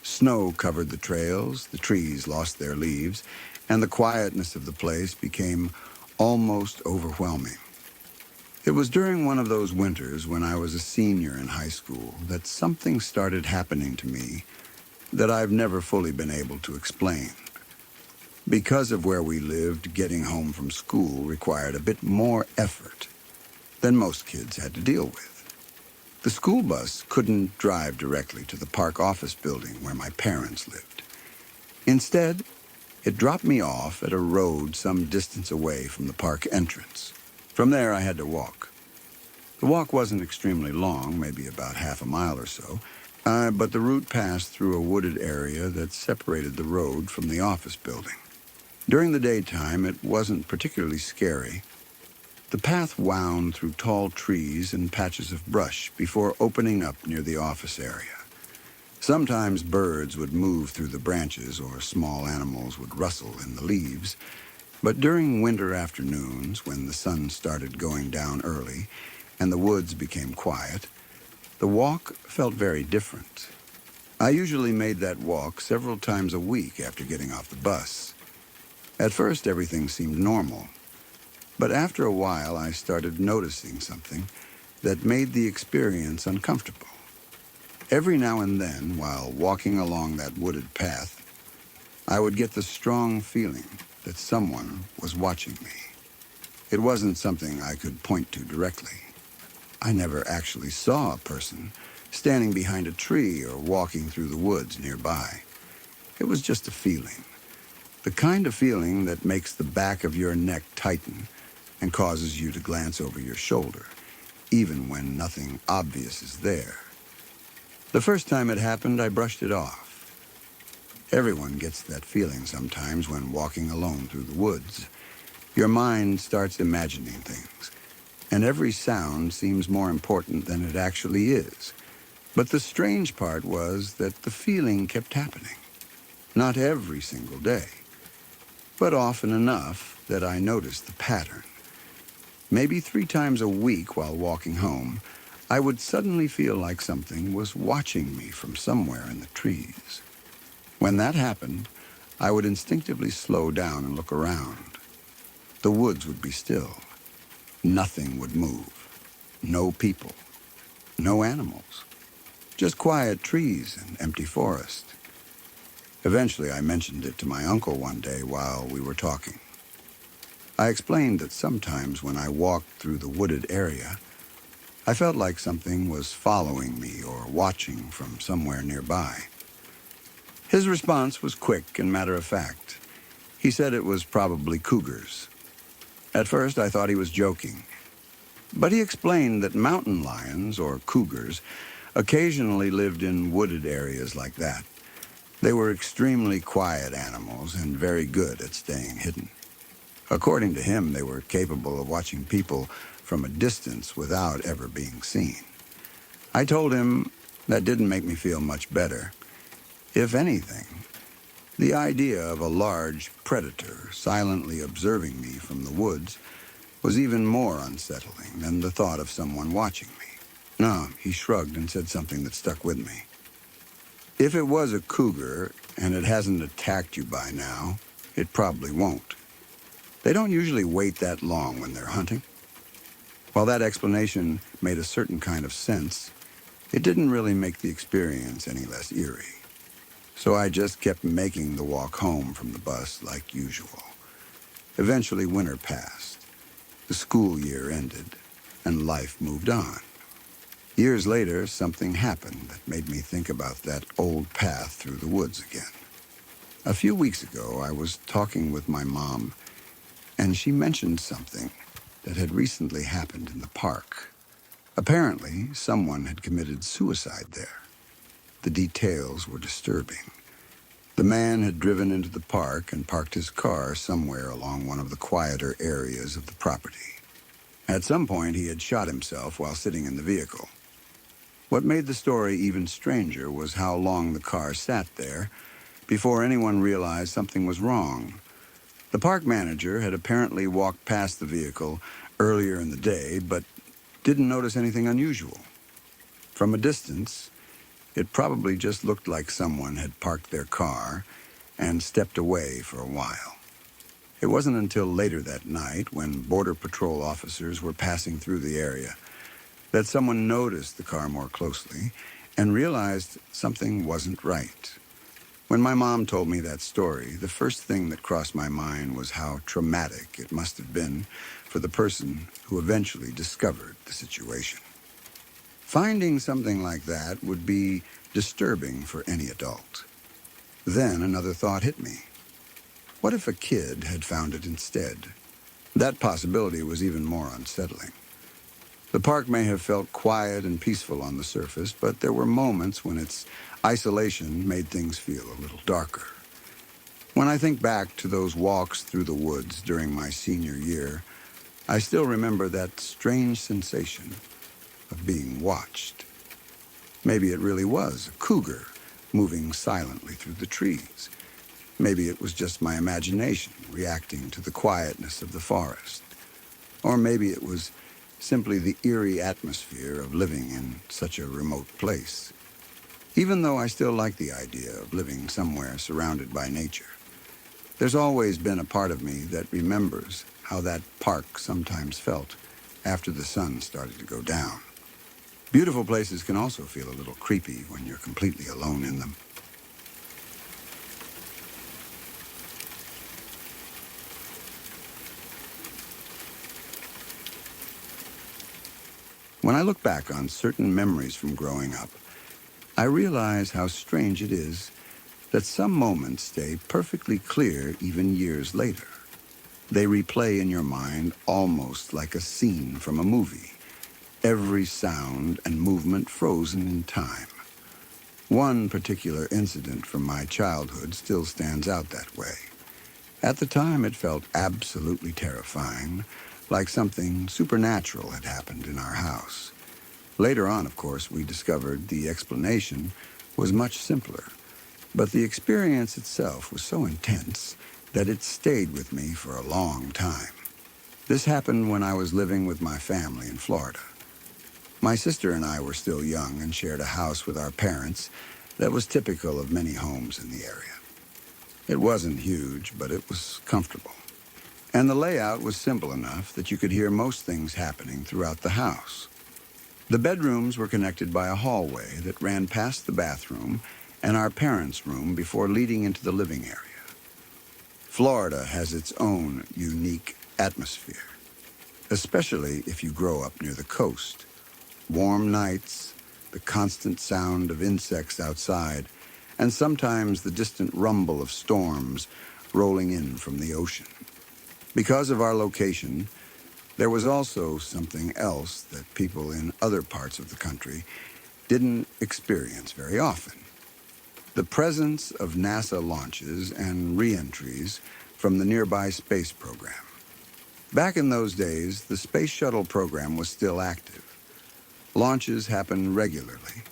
Snow covered the trails, the trees lost their leaves, and the quietness of the place became almost overwhelming. It was during one of those winters when I was a senior in high school that something started happening to me that I've never fully been able to explain. Because of where we lived, getting home from school required a bit more effort than most kids had to deal with. The school bus couldn't drive directly to the park office building where my parents lived. Instead, it dropped me off at a road some distance away from the park entrance. From there, I had to walk. The walk wasn't extremely long, maybe about half a mile or so, but the route passed through a wooded area that separated the road from the office building. During the daytime, it wasn't particularly scary. The path wound through tall trees and patches of brush before opening up near the office area. Sometimes birds would move through the branches or small animals would rustle in the leaves, but during winter afternoons, when the sun started going down early and the woods became quiet, the walk felt very different. I usually made that walk several times a week after getting off the bus. At first, everything seemed normal. But after a while, I started noticing something that made the experience uncomfortable. Every now and then, while walking along that wooded path, I would get the strong feeling that someone was watching me. It wasn't something I could point to directly. I never actually saw a person standing behind a tree or walking through the woods nearby. It was just a feeling. The kind of feeling that makes the back of your neck tighten and causes you to glance over your shoulder, even when nothing obvious is there. The first time it happened, I brushed it off. Everyone gets that feeling sometimes when walking alone through the woods. Your mind starts imagining things, and every sound seems more important than it actually is. But the strange part was that the feeling kept happening. Not every single day, but often enough that I noticed the pattern. Maybe 3 times a week while walking home, I would suddenly feel like something was watching me from somewhere in the trees. When that happened, I would instinctively slow down and look around. The woods would be still. Nothing would move. No people. No animals. Just quiet trees and empty forest. Eventually, I mentioned it to my uncle one day while we were talking. I explained that sometimes when I walked through the wooded area, I felt like something was following me or watching from somewhere nearby. His response was quick and matter-of-fact. He said it was probably cougars. At first, I thought he was joking. But he explained that mountain lions, or cougars, occasionally lived in wooded areas like that. They were extremely quiet animals and very good at staying hidden. According to him, they were capable of watching people from a distance without ever being seen. I told him that didn't make me feel much better. If anything, the idea of a large predator silently observing me from the woods was even more unsettling than the thought of someone watching me. No, he shrugged and said something that stuck with me. If it was a cougar and it hasn't attacked you by now, it probably won't. They don't usually wait that long when they're hunting. While that explanation made a certain kind of sense, it didn't really make the experience any less eerie. So I just kept making the walk home from the bus like usual. Eventually winter passed. The school year ended, and life moved on. Years later, something happened that made me think about that old path through the woods again. A few weeks ago, I was talking with my mom, and she mentioned something that had recently happened in the park. Apparently, someone had committed suicide there. The details were disturbing. The man had driven into the park and parked his car somewhere along one of the quieter areas of the property. At some point, he had shot himself while sitting in the vehicle. What made the story even stranger was how long the car sat there before anyone realized something was wrong. The park manager had apparently walked past the vehicle earlier in the day, but didn't notice anything unusual. From a distance, it probably just looked like someone had parked their car and stepped away for a while. It wasn't until later that night, when Border Patrol officers were passing through the area, that someone noticed the car more closely and realized something wasn't right. When my mom told me that story, the first thing that crossed my mind was how traumatic it must have been for the person who eventually discovered the situation. Finding something like that would be disturbing for any adult. Then another thought hit me. What if a kid had found it instead? That possibility was even more unsettling. The park may have felt quiet and peaceful on the surface, but there were moments when its isolation made things feel a little darker. When I think back to those walks through the woods during my senior year, I still remember that strange sensation of being watched. Maybe it really was a cougar moving silently through the trees. Maybe it was just my imagination reacting to the quietness of the forest. Or maybe it was simply the eerie atmosphere of living in such a remote place. Even though I still like the idea of living somewhere surrounded by nature, there's always been a part of me that remembers how that park sometimes felt after the sun started to go down. Beautiful places can also feel a little creepy when you're completely alone in them. When I look back on certain memories from growing up, I realize how strange it is that some moments stay perfectly clear even years later. They replay in your mind almost like a scene from a movie, every sound and movement frozen in time. One particular incident from my childhood still stands out that way. At the time, it felt absolutely terrifying, like something supernatural had happened in our house. Later on, of course, we discovered the explanation was much simpler, but the experience itself was so intense that it stayed with me for a long time. This happened when I was living with my family in Florida. My sister and I were still young and shared a house with our parents that was typical of many homes in the area. It wasn't huge, but it was comfortable. And the layout was simple enough that you could hear most things happening throughout the house. The bedrooms were connected by a hallway that ran past the bathroom and our parents' room before leading into the living area. Florida has its own unique atmosphere, especially if you grow up near the coast. Warm nights, the constant sound of insects outside, and sometimes the distant rumble of storms rolling in from the ocean. Because of our location, there was also something else that people in other parts of the country didn't experience very often. The presence of NASA launches and re-entries from the nearby space program. Back in those days, the space shuttle program was still active. Launches happened regularly,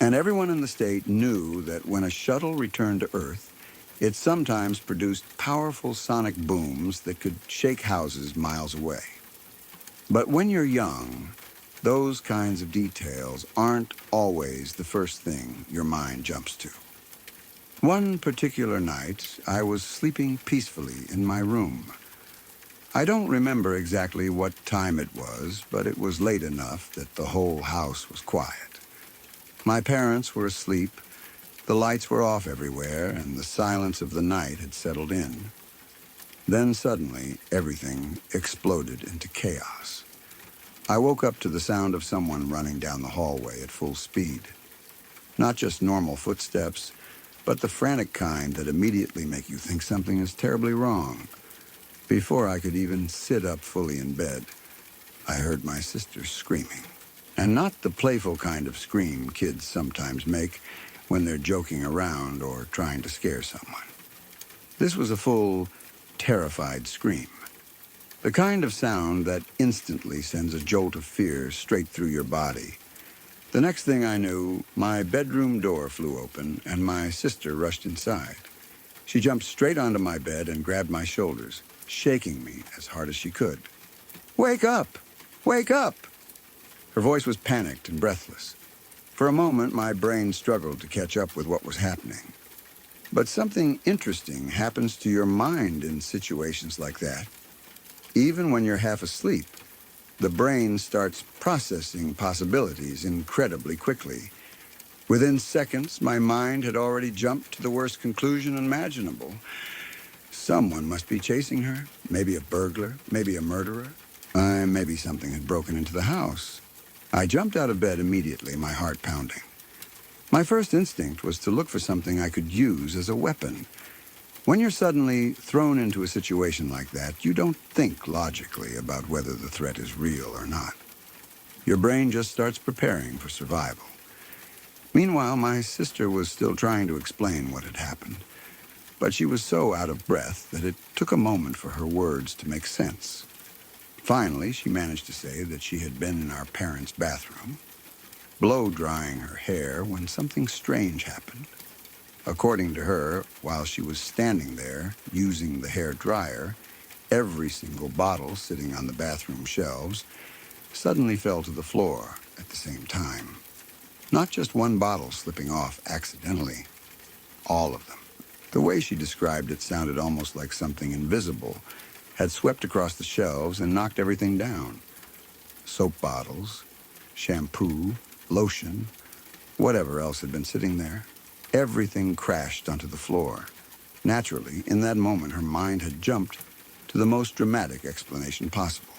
and everyone in the state knew that when a shuttle returned to Earth, it sometimes produced powerful sonic booms that could shake houses miles away. But when you're young, those kinds of details aren't always the first thing your mind jumps to. One particular night, I was sleeping peacefully in my room. I don't remember exactly what time it was, but it was late enough that the whole house was quiet. My parents were asleep, the lights were off everywhere, and the silence of the night had settled in. Then suddenly, everything exploded into chaos. I woke up to the sound of someone running down the hallway at full speed. Not just normal footsteps, but the frantic kind that immediately make you think something is terribly wrong. Before I could even sit up fully in bed, I heard my sister screaming. And not the playful kind of scream kids sometimes make when they're joking around or trying to scare someone. This was a full, terrified scream. The kind of sound that instantly sends a jolt of fear straight through your body. The next thing I knew, my bedroom door flew open and my sister rushed inside. She jumped straight onto my bed and grabbed my shoulders, shaking me as hard as she could. "Wake up! Wake up!" Her voice was panicked and breathless. For a moment, my brain struggled to catch up with what was happening. But something interesting happens to your mind in situations like that. Even when you're half asleep, the brain starts processing possibilities incredibly quickly. Within seconds, my mind had already jumped to the worst conclusion imaginable. Someone must be chasing her. Maybe a burglar, maybe a murderer. Maybe something had broken into the house. I jumped out of bed immediately, my heart pounding. My first instinct was to look for something I could use as a weapon. When you're suddenly thrown into a situation like that, you don't think logically about whether the threat is real or not. Your brain just starts preparing for survival. Meanwhile, my sister was still trying to explain what had happened, but she was so out of breath that it took a moment for her words to make sense. Finally, she managed to say that she had been in our parents' bathroom, blow-drying her hair when something strange happened. According to her, while she was standing there using the hair dryer, every single bottle sitting on the bathroom shelves suddenly fell to the floor at the same time. Not just one bottle slipping off accidentally, all of them. The way she described it sounded almost like something invisible had swept across the shelves and knocked everything down. Soap bottles, shampoo, lotion, whatever else had been sitting there. Everything crashed onto the floor. Naturally, in that moment, her mind had jumped to the most dramatic explanation possible.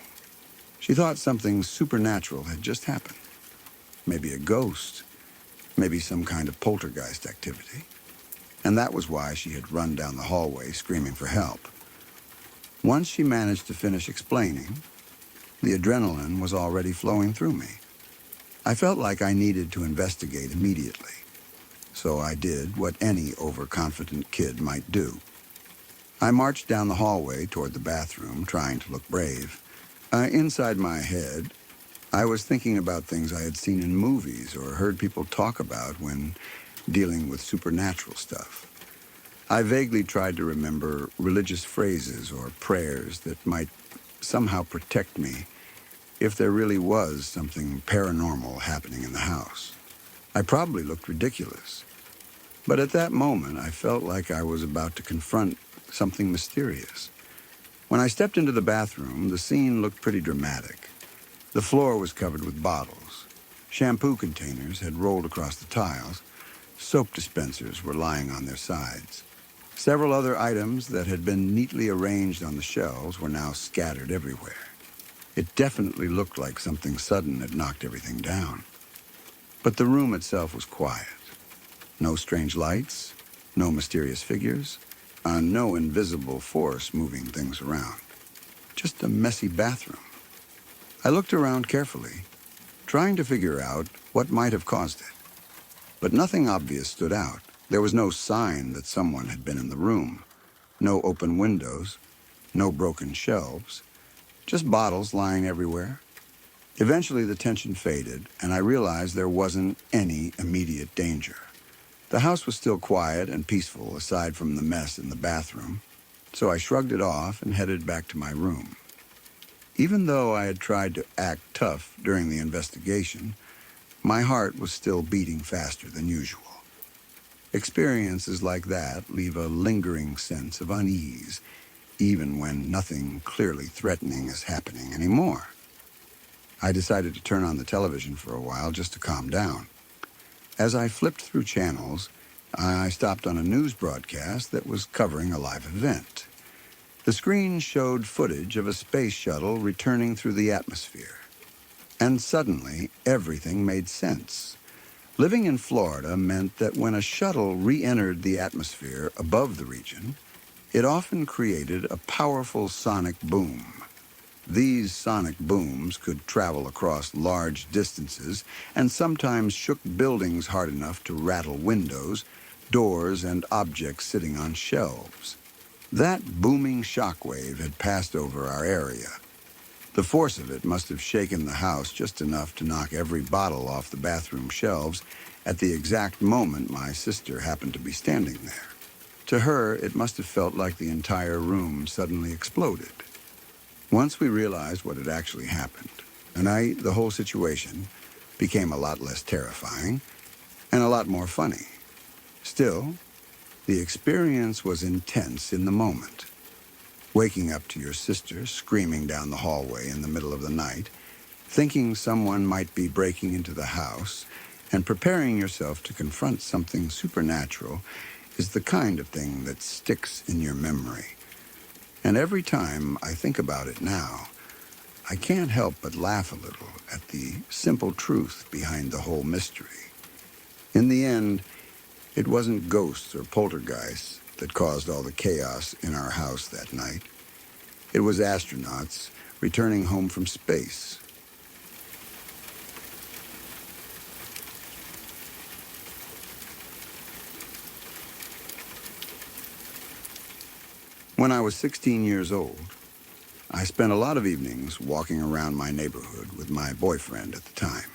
She thought something supernatural had just happened. Maybe a ghost, maybe some kind of poltergeist activity. and that was why she had run down the hallway screaming for help. Once she managed to finish explaining, the adrenaline was already flowing through me. I felt like I needed to investigate immediately, so I did what any overconfident kid might do. I marched down the hallway toward the bathroom, trying to look brave. Inside my head, I was thinking about things I had seen in movies or heard people talk about when dealing with supernatural stuff. I vaguely tried to remember religious phrases or prayers that might somehow protect me if there really was something paranormal happening in the house. I probably looked ridiculous, but at that moment I felt like I was about to confront something mysterious. When I stepped into the bathroom, the scene looked pretty dramatic. The floor was covered with bottles. Shampoo containers had rolled across the tiles. Soap dispensers were lying on their sides. Several other items that had been neatly arranged on the shelves were now scattered everywhere. It definitely looked like something sudden had knocked everything down. But the room itself was quiet. No strange lights, no mysterious figures, no invisible force moving things around. Just a messy bathroom. I looked around carefully, trying to figure out what might have caused it. But nothing obvious stood out. There was no sign that someone had been in the room. No open windows, no broken shelves, just bottles lying everywhere. Eventually the tension faded, and I realized there wasn't any immediate danger. The house was still quiet and peaceful aside from the mess in the bathroom, so I shrugged it off and headed back to my room. Even though I had tried to act tough during the investigation, my heart was still beating faster than usual. Experiences like that leave a lingering sense of unease, even when nothing clearly threatening is happening anymore. I decided to turn on the television for a while just to calm down. As I flipped through channels, I stopped on a news broadcast that was covering a live event. The screen showed footage of a space shuttle returning through the atmosphere. And suddenly, everything made sense. Living in Florida meant that when a shuttle re-entered the atmosphere above the region, it often created a powerful sonic boom. These sonic booms could travel across large distances and sometimes shook buildings hard enough to rattle windows, doors, and objects sitting on shelves. That booming shockwave had passed over our area. The force of it must have shaken the house just enough to knock every bottle off the bathroom shelves at the exact moment my sister happened to be standing there. To her, it must have felt like the entire room suddenly exploded. Once we realized what had actually happened, the whole situation became a lot less terrifying and a lot more funny. Still, the experience was intense in the moment. Waking up to your sister screaming down the hallway in the middle of the night, thinking someone might be breaking into the house, and preparing yourself to confront something supernatural is the kind of thing that sticks in your memory. And every time I think about it now, I can't help but laugh a little at the simple truth behind the whole mystery. In the end, it wasn't ghosts or poltergeists that caused all the chaos in our house that night. It was astronauts returning home from space. When I was 16 years old, I spent a lot of evenings walking around my neighborhood with my boyfriend at the time.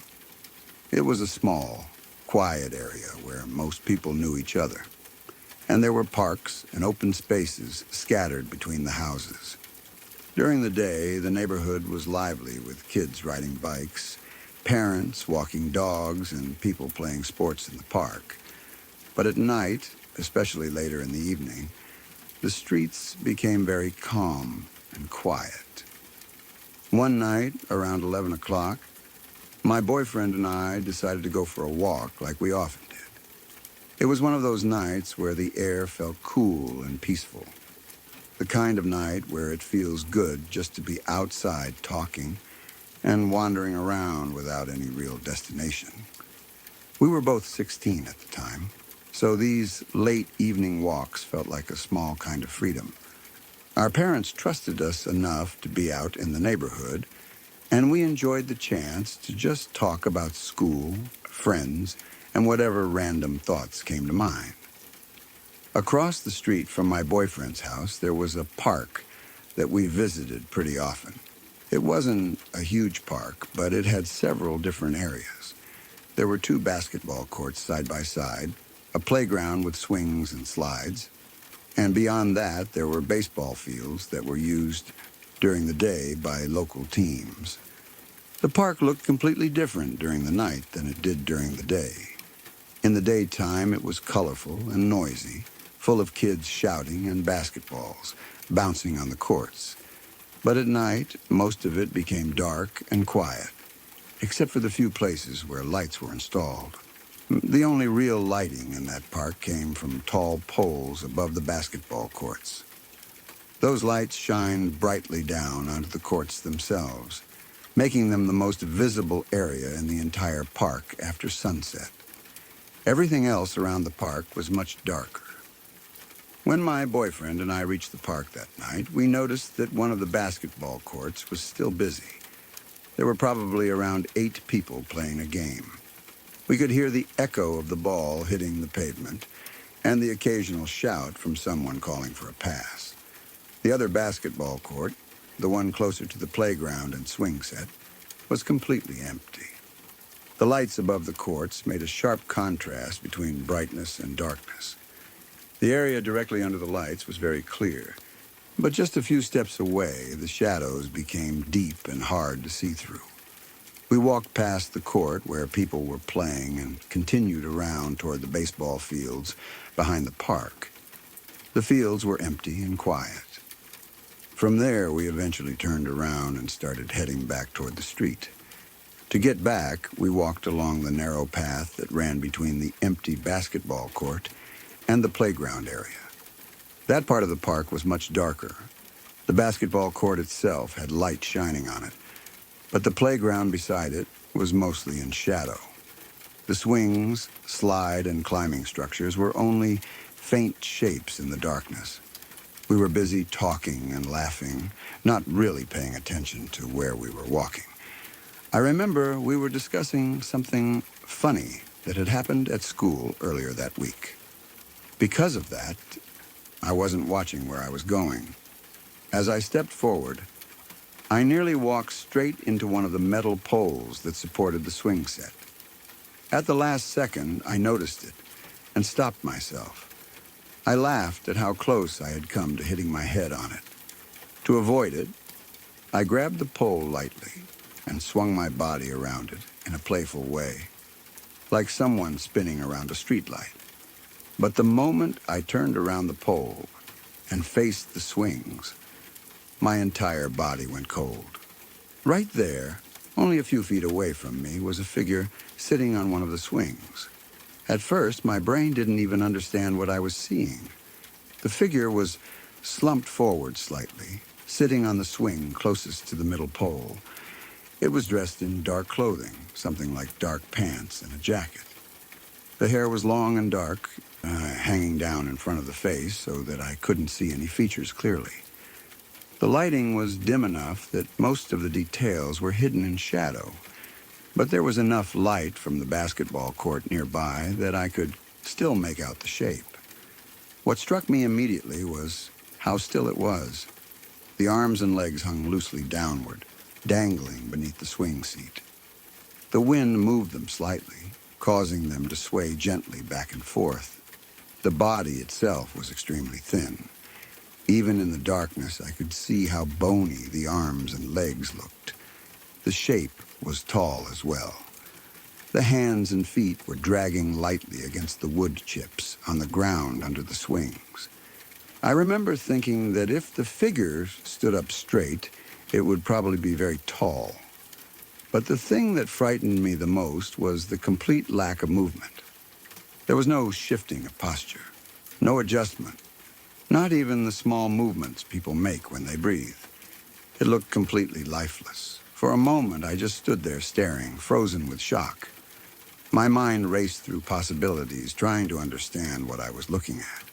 It was a small, quiet area where most people knew each other, and there were parks and open spaces scattered between the houses. During the day, the neighborhood was lively with kids riding bikes, parents walking dogs, and people playing sports in the park. But at night, especially later in the evening, the streets became very calm and quiet. One night, around 11 o'clock, my boyfriend and I decided to go for a walk like we often did. It was one of those nights where the air felt cool and peaceful. The kind of night where it feels good just to be outside talking and wandering around without any real destination. We were both 16 at the time, so these late evening walks felt like a small kind of freedom. Our parents trusted us enough to be out in the neighborhood, and we enjoyed the chance to just talk about school, friends, and whatever random thoughts came to mind. Across the street from my boyfriend's house, there was a park that we visited pretty often. It wasn't a huge park, but it had several different areas. There were 2 basketball courts side by side, a playground with swings and slides, and beyond that, there were baseball fields that were used during the day by local teams. The park looked completely different during the night than it did during the day. In the daytime, it was colorful and noisy, full of kids shouting and basketballs bouncing on the courts. But at night, most of it became dark and quiet, except for the few places where lights were installed. The only real lighting in that park came from tall poles above the basketball courts. Those lights shined brightly down onto the courts themselves, making them the most visible area in the entire park after sunset. Everything else around the park was much darker. When my boyfriend and I reached the park that night, we noticed that one of the basketball courts was still busy. There were probably around 8 people playing a game. We could hear the echo of the ball hitting the pavement and the occasional shout from someone calling for a pass. The other basketball court, the one closer to the playground and swing set, was completely empty. The lights above the courts made a sharp contrast between brightness and darkness. The area directly under the lights was very clear, but just a few steps away, the shadows became deep and hard to see through. We walked past the court where people were playing and continued around toward the baseball fields behind the park. The fields were empty and quiet. From there, we eventually turned around and started heading back toward the street. To get back, we walked along the narrow path that ran between the empty basketball court and the playground area. That part of the park was much darker. The basketball court itself had light shining on it, but the playground beside it was mostly in shadow. The swings, slide, and climbing structures were only faint shapes in the darkness. We were busy talking and laughing, not really paying attention to where we were walking. I remember we were discussing something funny that had happened at school earlier that week. Because of that, I wasn't watching where I was going. As I stepped forward, I nearly walked straight into one of the metal poles that supported the swing set. At the last second, I noticed it and stopped myself. I laughed at how close I had come to hitting my head on it. To avoid it, I grabbed the pole lightly and swung my body around it in a playful way, like someone spinning around a streetlight. But the moment I turned around the pole and faced the swings, my entire body went cold. Right there, only a few feet away from me, was a figure sitting on one of the swings. At first, my brain didn't even understand what I was seeing. The figure was slumped forward slightly, sitting on the swing closest to the middle pole. It was dressed in dark clothing, something like dark pants and a jacket. The hair was long and dark, hanging down in front of the face so that I couldn't see any features clearly. The lighting was dim enough that most of the details were hidden in shadow, but there was enough light from the basketball court nearby that I could still make out the shape. What struck me immediately was how still it was. The arms and legs hung loosely downward, dangling beneath the swing seat. The wind moved them slightly, causing them to sway gently back and forth. The body itself was extremely thin. Even in the darkness, I could see how bony the arms and legs looked. The shape was tall as well. The hands and feet were dragging lightly against the wood chips on the ground under the swings. I remember thinking that if the figure stood up straight, it would probably be very tall. But the thing that frightened me the most was the complete lack of movement. There was no shifting of posture, no adjustment. Not even the small movements people make when they breathe. It looked completely lifeless. For a moment, I just stood there staring, frozen with shock. My mind raced through possibilities, trying to understand what I was looking at.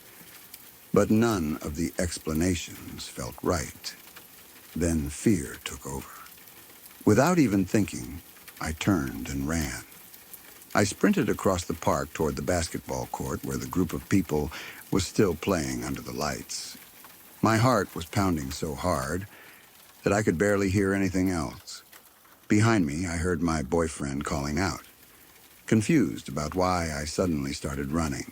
But none of the explanations felt right. Then fear took over. Without even thinking, I turned and ran. I sprinted across the park toward the basketball court where the group of people was still playing under the lights. My heart was pounding so hard that I could barely hear anything else. Behind me, I heard my boyfriend calling out, confused about why I suddenly started running.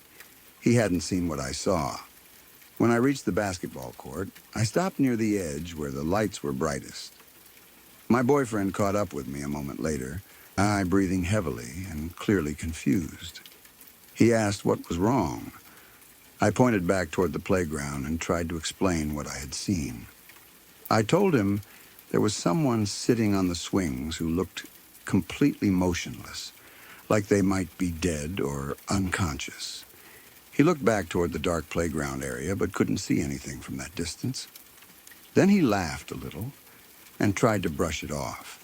He hadn't seen what I saw. When I reached the basketball court, I stopped near the edge where the lights were brightest. My boyfriend caught up with me a moment later, I breathing heavily and clearly confused. He asked what was wrong. I pointed back toward the playground and tried to explain what I had seen. I told him there was someone sitting on the swings who looked completely motionless, like they might be dead or unconscious. He looked back toward the dark playground area but couldn't see anything from that distance. Then he laughed a little and tried to brush it off.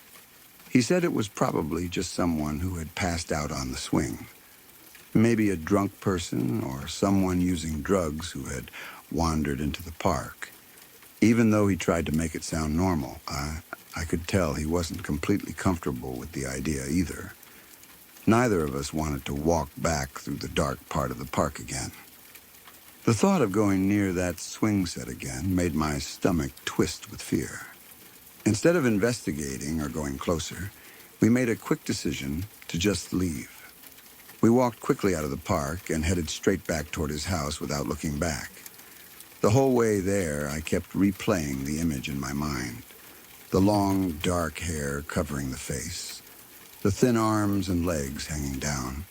He said it was probably just someone who had passed out on the swing. Maybe a drunk person or someone using drugs who had wandered into the park. Even though he tried to make it sound normal, I could tell he wasn't completely comfortable with the idea either. Neither of us wanted to walk back through the dark part of the park again. The thought of going near that swing set again made my stomach twist with fear. Instead of investigating or going closer, we made a quick decision to just leave. We walked quickly out of the park and headed straight back toward his house without looking back. The whole way there, I kept replaying the image in my mind. The long, dark hair covering the face, the thin arms and legs hanging down,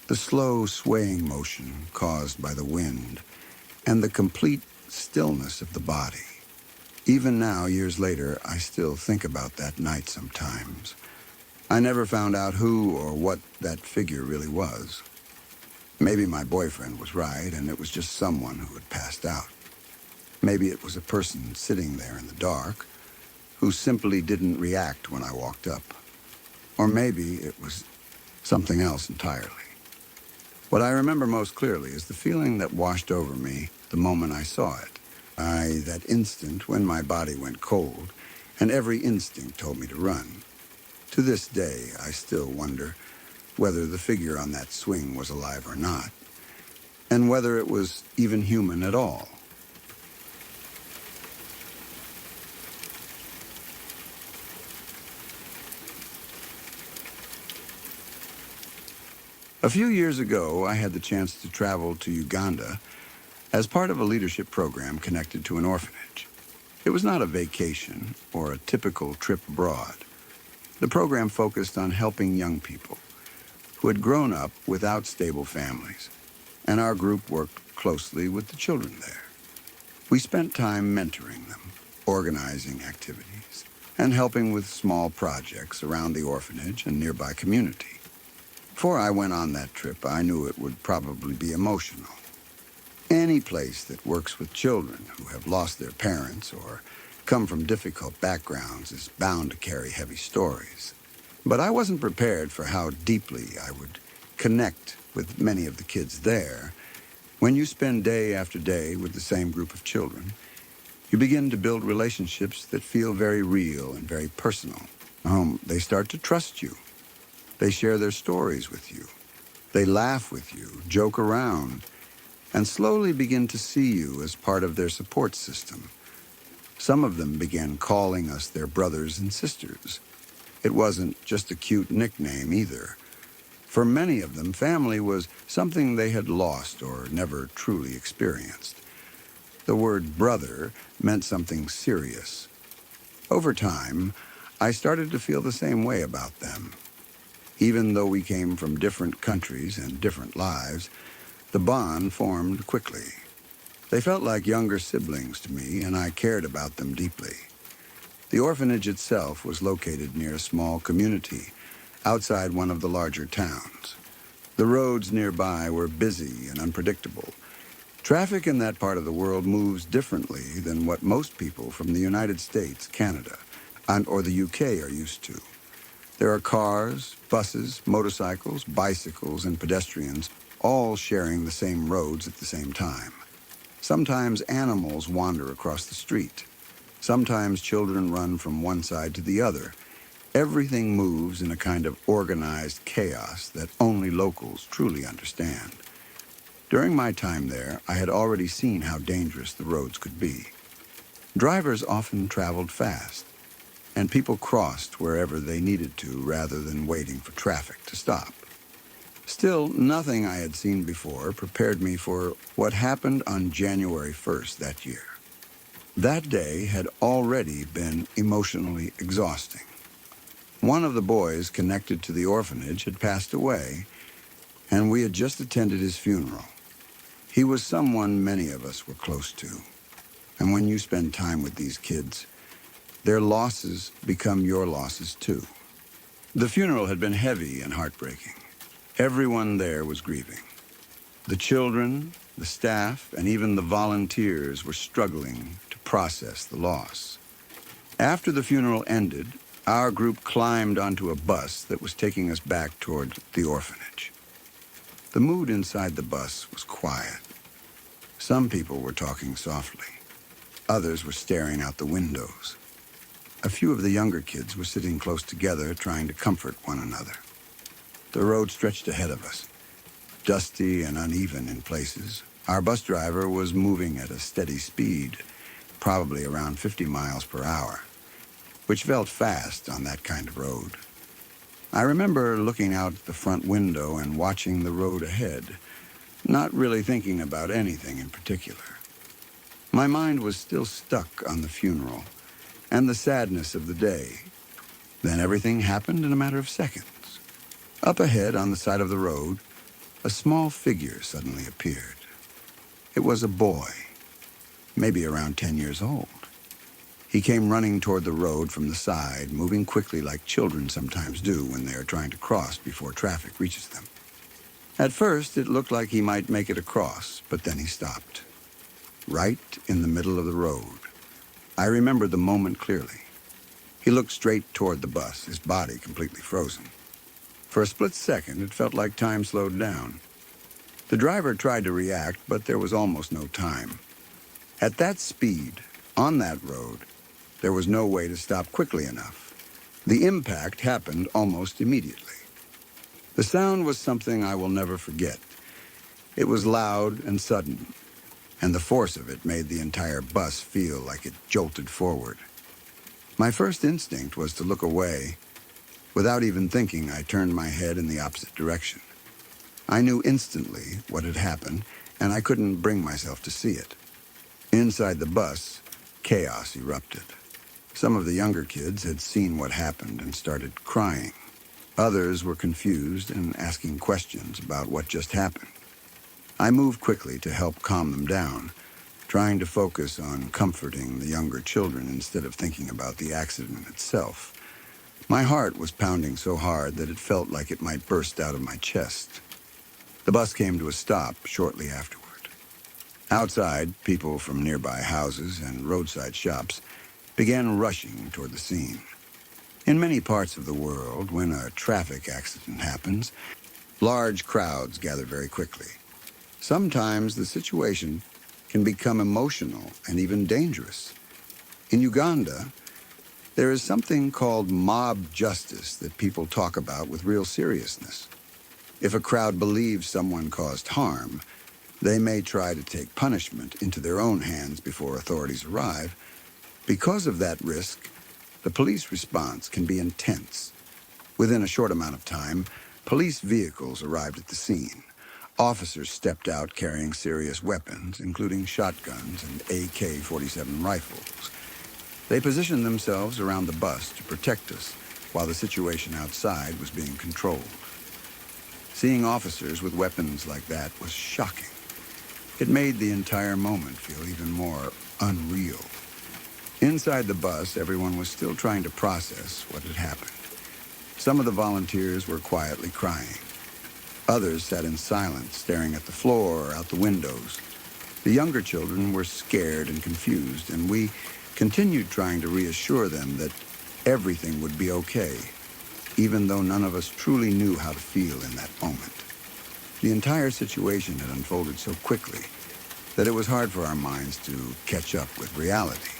the slow swaying motion caused by the wind, and the complete stillness of the body. Even now, years later, I still think about that night sometimes. I never found out who or what that figure really was. Maybe my boyfriend was right, and it was just someone who had passed out. Maybe it was a person sitting there in the dark who simply didn't react when I walked up. Or maybe it was something else entirely. What I remember most clearly is the feeling that washed over me the moment I saw it. That instant when my body went cold, and every instinct told me to run. To this day, I still wonder whether the figure on that swing was alive or not, and whether it was even human at all. A few years ago, I had the chance to travel to Uganda as part of a leadership program connected to an orphanage. It was not a vacation or a typical trip abroad. The program focused on helping young people who had grown up without stable families, and our group worked closely with the children there. We spent time mentoring them, organizing activities, and helping with small projects around the orphanage and nearby community. Before I went on that trip, I knew it would probably be emotional. Any place that works with children who have lost their parents or come from difficult backgrounds is bound to carry heavy stories. But I wasn't prepared for how deeply I would connect with many of the kids there. When you spend day after day with the same group of children, you begin to build relationships that feel very real and very personal. They start to trust you. They share their stories with you. They laugh with you, joke around, and slowly begin to see you as part of their support system. Some of them began calling us their brothers and sisters. It wasn't just a cute nickname either. For many of them, family was something they had lost or never truly experienced. The word brother meant something serious. Over time, I started to feel the same way about them. Even though we came from different countries and different lives, the bond formed quickly. They felt like younger siblings to me, and I cared about them deeply. The orphanage itself was located near a small community outside one of the larger towns. The roads nearby were busy and unpredictable. Traffic in that part of the world moves differently than what most people from the United States, Canada, or the UK are used to. There are cars, buses, motorcycles, bicycles, and pedestrians, all sharing the same roads at the same time. Sometimes animals wander across the street. Sometimes children run from one side to the other. Everything moves in a kind of organized chaos that only locals truly understand. During my time there, I had already seen how dangerous the roads could be. Drivers often traveled fast, and people crossed wherever they needed to rather than waiting for traffic to stop. Still, nothing I had seen before prepared me for what happened on January 1st that year. That day had already been emotionally exhausting. One of the boys connected to the orphanage had passed away, and we had just attended his funeral. He was someone many of us were close to. And when you spend time with these kids, their losses become your losses too. The funeral had been heavy and heartbreaking. Everyone there was grieving. The children, the staff, and even the volunteers were struggling to process the loss. After the funeral ended, our group climbed onto a bus that was taking us back toward the orphanage. The mood inside the bus was quiet. Some people were talking softly. Others were staring out the windows. A few of the younger kids were sitting close together, trying to comfort one another. The road stretched ahead of us, dusty and uneven in places. Our bus driver was moving at a steady speed, probably around 50 miles per hour, which felt fast on that kind of road. I remember looking out the front window and watching the road ahead, not really thinking about anything in particular. My mind was still stuck on the funeral and the sadness of the day. Then everything happened in a matter of seconds. Up ahead on the side of the road, a small figure suddenly appeared. It was a boy, maybe around 10 years old. He came running toward the road from the side, moving quickly like children sometimes do when they are trying to cross before traffic reaches them. At first, it looked like he might make it across, but then he stopped. Right in the middle of the road. I remember the moment clearly. He looked straight toward the bus, his body completely frozen. For a split second, it felt like time slowed down. The driver tried to react, but there was almost no time. At that speed, on that road, there was no way to stop quickly enough. The impact happened almost immediately. The sound was something I will never forget. It was loud and sudden, and the force of it made the entire bus feel like it jolted forward. My first instinct was to look away. Without even thinking, I turned my head in the opposite direction. I knew instantly what had happened, and I couldn't bring myself to see it. Inside the bus, chaos erupted. Some of the younger kids had seen what happened and started crying. Others were confused and asking questions about what just happened. I moved quickly to help calm them down, trying to focus on comforting the younger children instead of thinking about the accident itself. My heart was pounding so hard that it felt like it might burst out of my chest. The bus came to a stop shortly afterward. Outside, people from nearby houses and roadside shops began rushing toward the scene. In many parts of the world, when a traffic accident happens, large crowds gather very quickly. Sometimes the situation can become emotional and even dangerous. In Uganda, there is something called mob justice that people talk about with real seriousness. If a crowd believes someone caused harm, they may try to take punishment into their own hands before authorities arrive. Because of that risk, the police response can be intense. Within a short amount of time, police vehicles arrived at the scene. Officers stepped out carrying serious weapons, including shotguns and AK-47 rifles. They positioned themselves around the bus to protect us while the situation outside was being controlled. Seeing officers with weapons like that was shocking. It made the entire moment feel even more unreal. Inside the bus, everyone was still trying to process what had happened. Some of the volunteers were quietly crying. Others sat in silence, staring at the floor or out the windows. The younger children were scared and confused, and we continued trying to reassure them that everything would be okay. even though none of us truly knew how to feel in that moment. The entire situation had unfolded so quickly that it was hard for our minds to catch up with reality.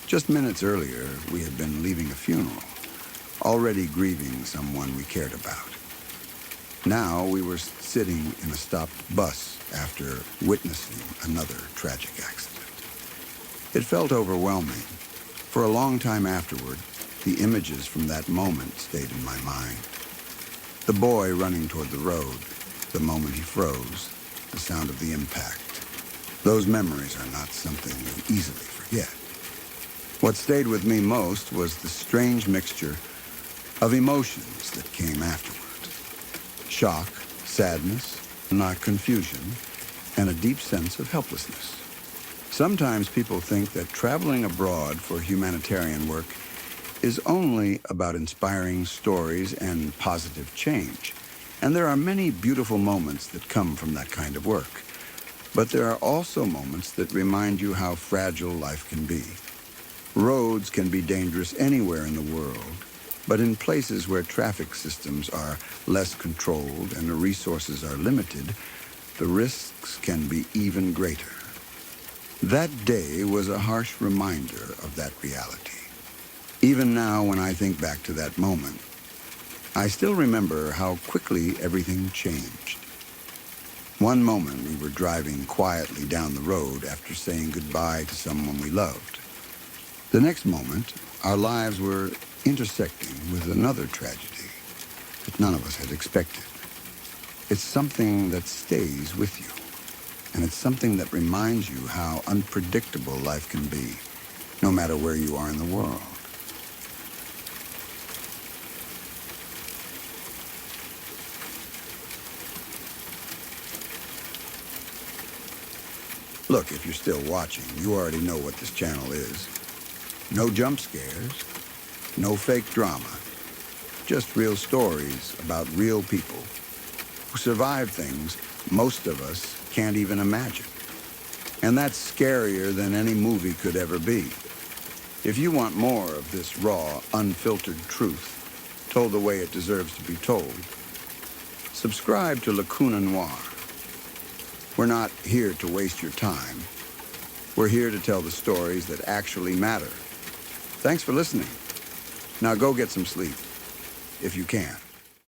Just minutes earlier, we had been leaving a funeral, already grieving someone we cared about. Now we were sitting in a stopped bus after witnessing another tragic accident. It felt overwhelming. For a long time afterward, the images from that moment stayed in my mind. The boy running toward the road, the moment he froze, the sound of the impact. Those memories are not something you easily forget. What stayed with me most was the strange mixture of emotions that came afterward. Shock, sadness, not confusion, and a deep sense of helplessness. Sometimes people think that traveling abroad for humanitarian work is only about inspiring stories and positive change. And there are many beautiful moments that come from that kind of work. But there are also moments that remind you how fragile life can be. Roads can be dangerous anywhere in the world, but in places where traffic systems are less controlled and the resources are limited, the risks can be even greater. That day was a harsh reminder of that reality. Even now, when I think back to that moment, I still remember how quickly everything changed. One moment we were driving quietly down the road after saying goodbye to someone we loved. The next moment, our lives were intersecting with another tragedy that none of us had expected. It's something that stays with you, and it's something that reminds you how unpredictable life can be, no matter where you are in the world. Look, if you're still watching, you already know what this channel is. No jump scares, no fake drama, just real stories about real people who survive things most of us can't even imagine. And that's scarier than any movie could ever be. If you want more of this raw, unfiltered truth, told the way it deserves to be told, subscribe to Lacuna Noir. We're not here to waste your time. We're here to tell the stories that actually matter. Thanks for listening. Now go get some sleep, if you can.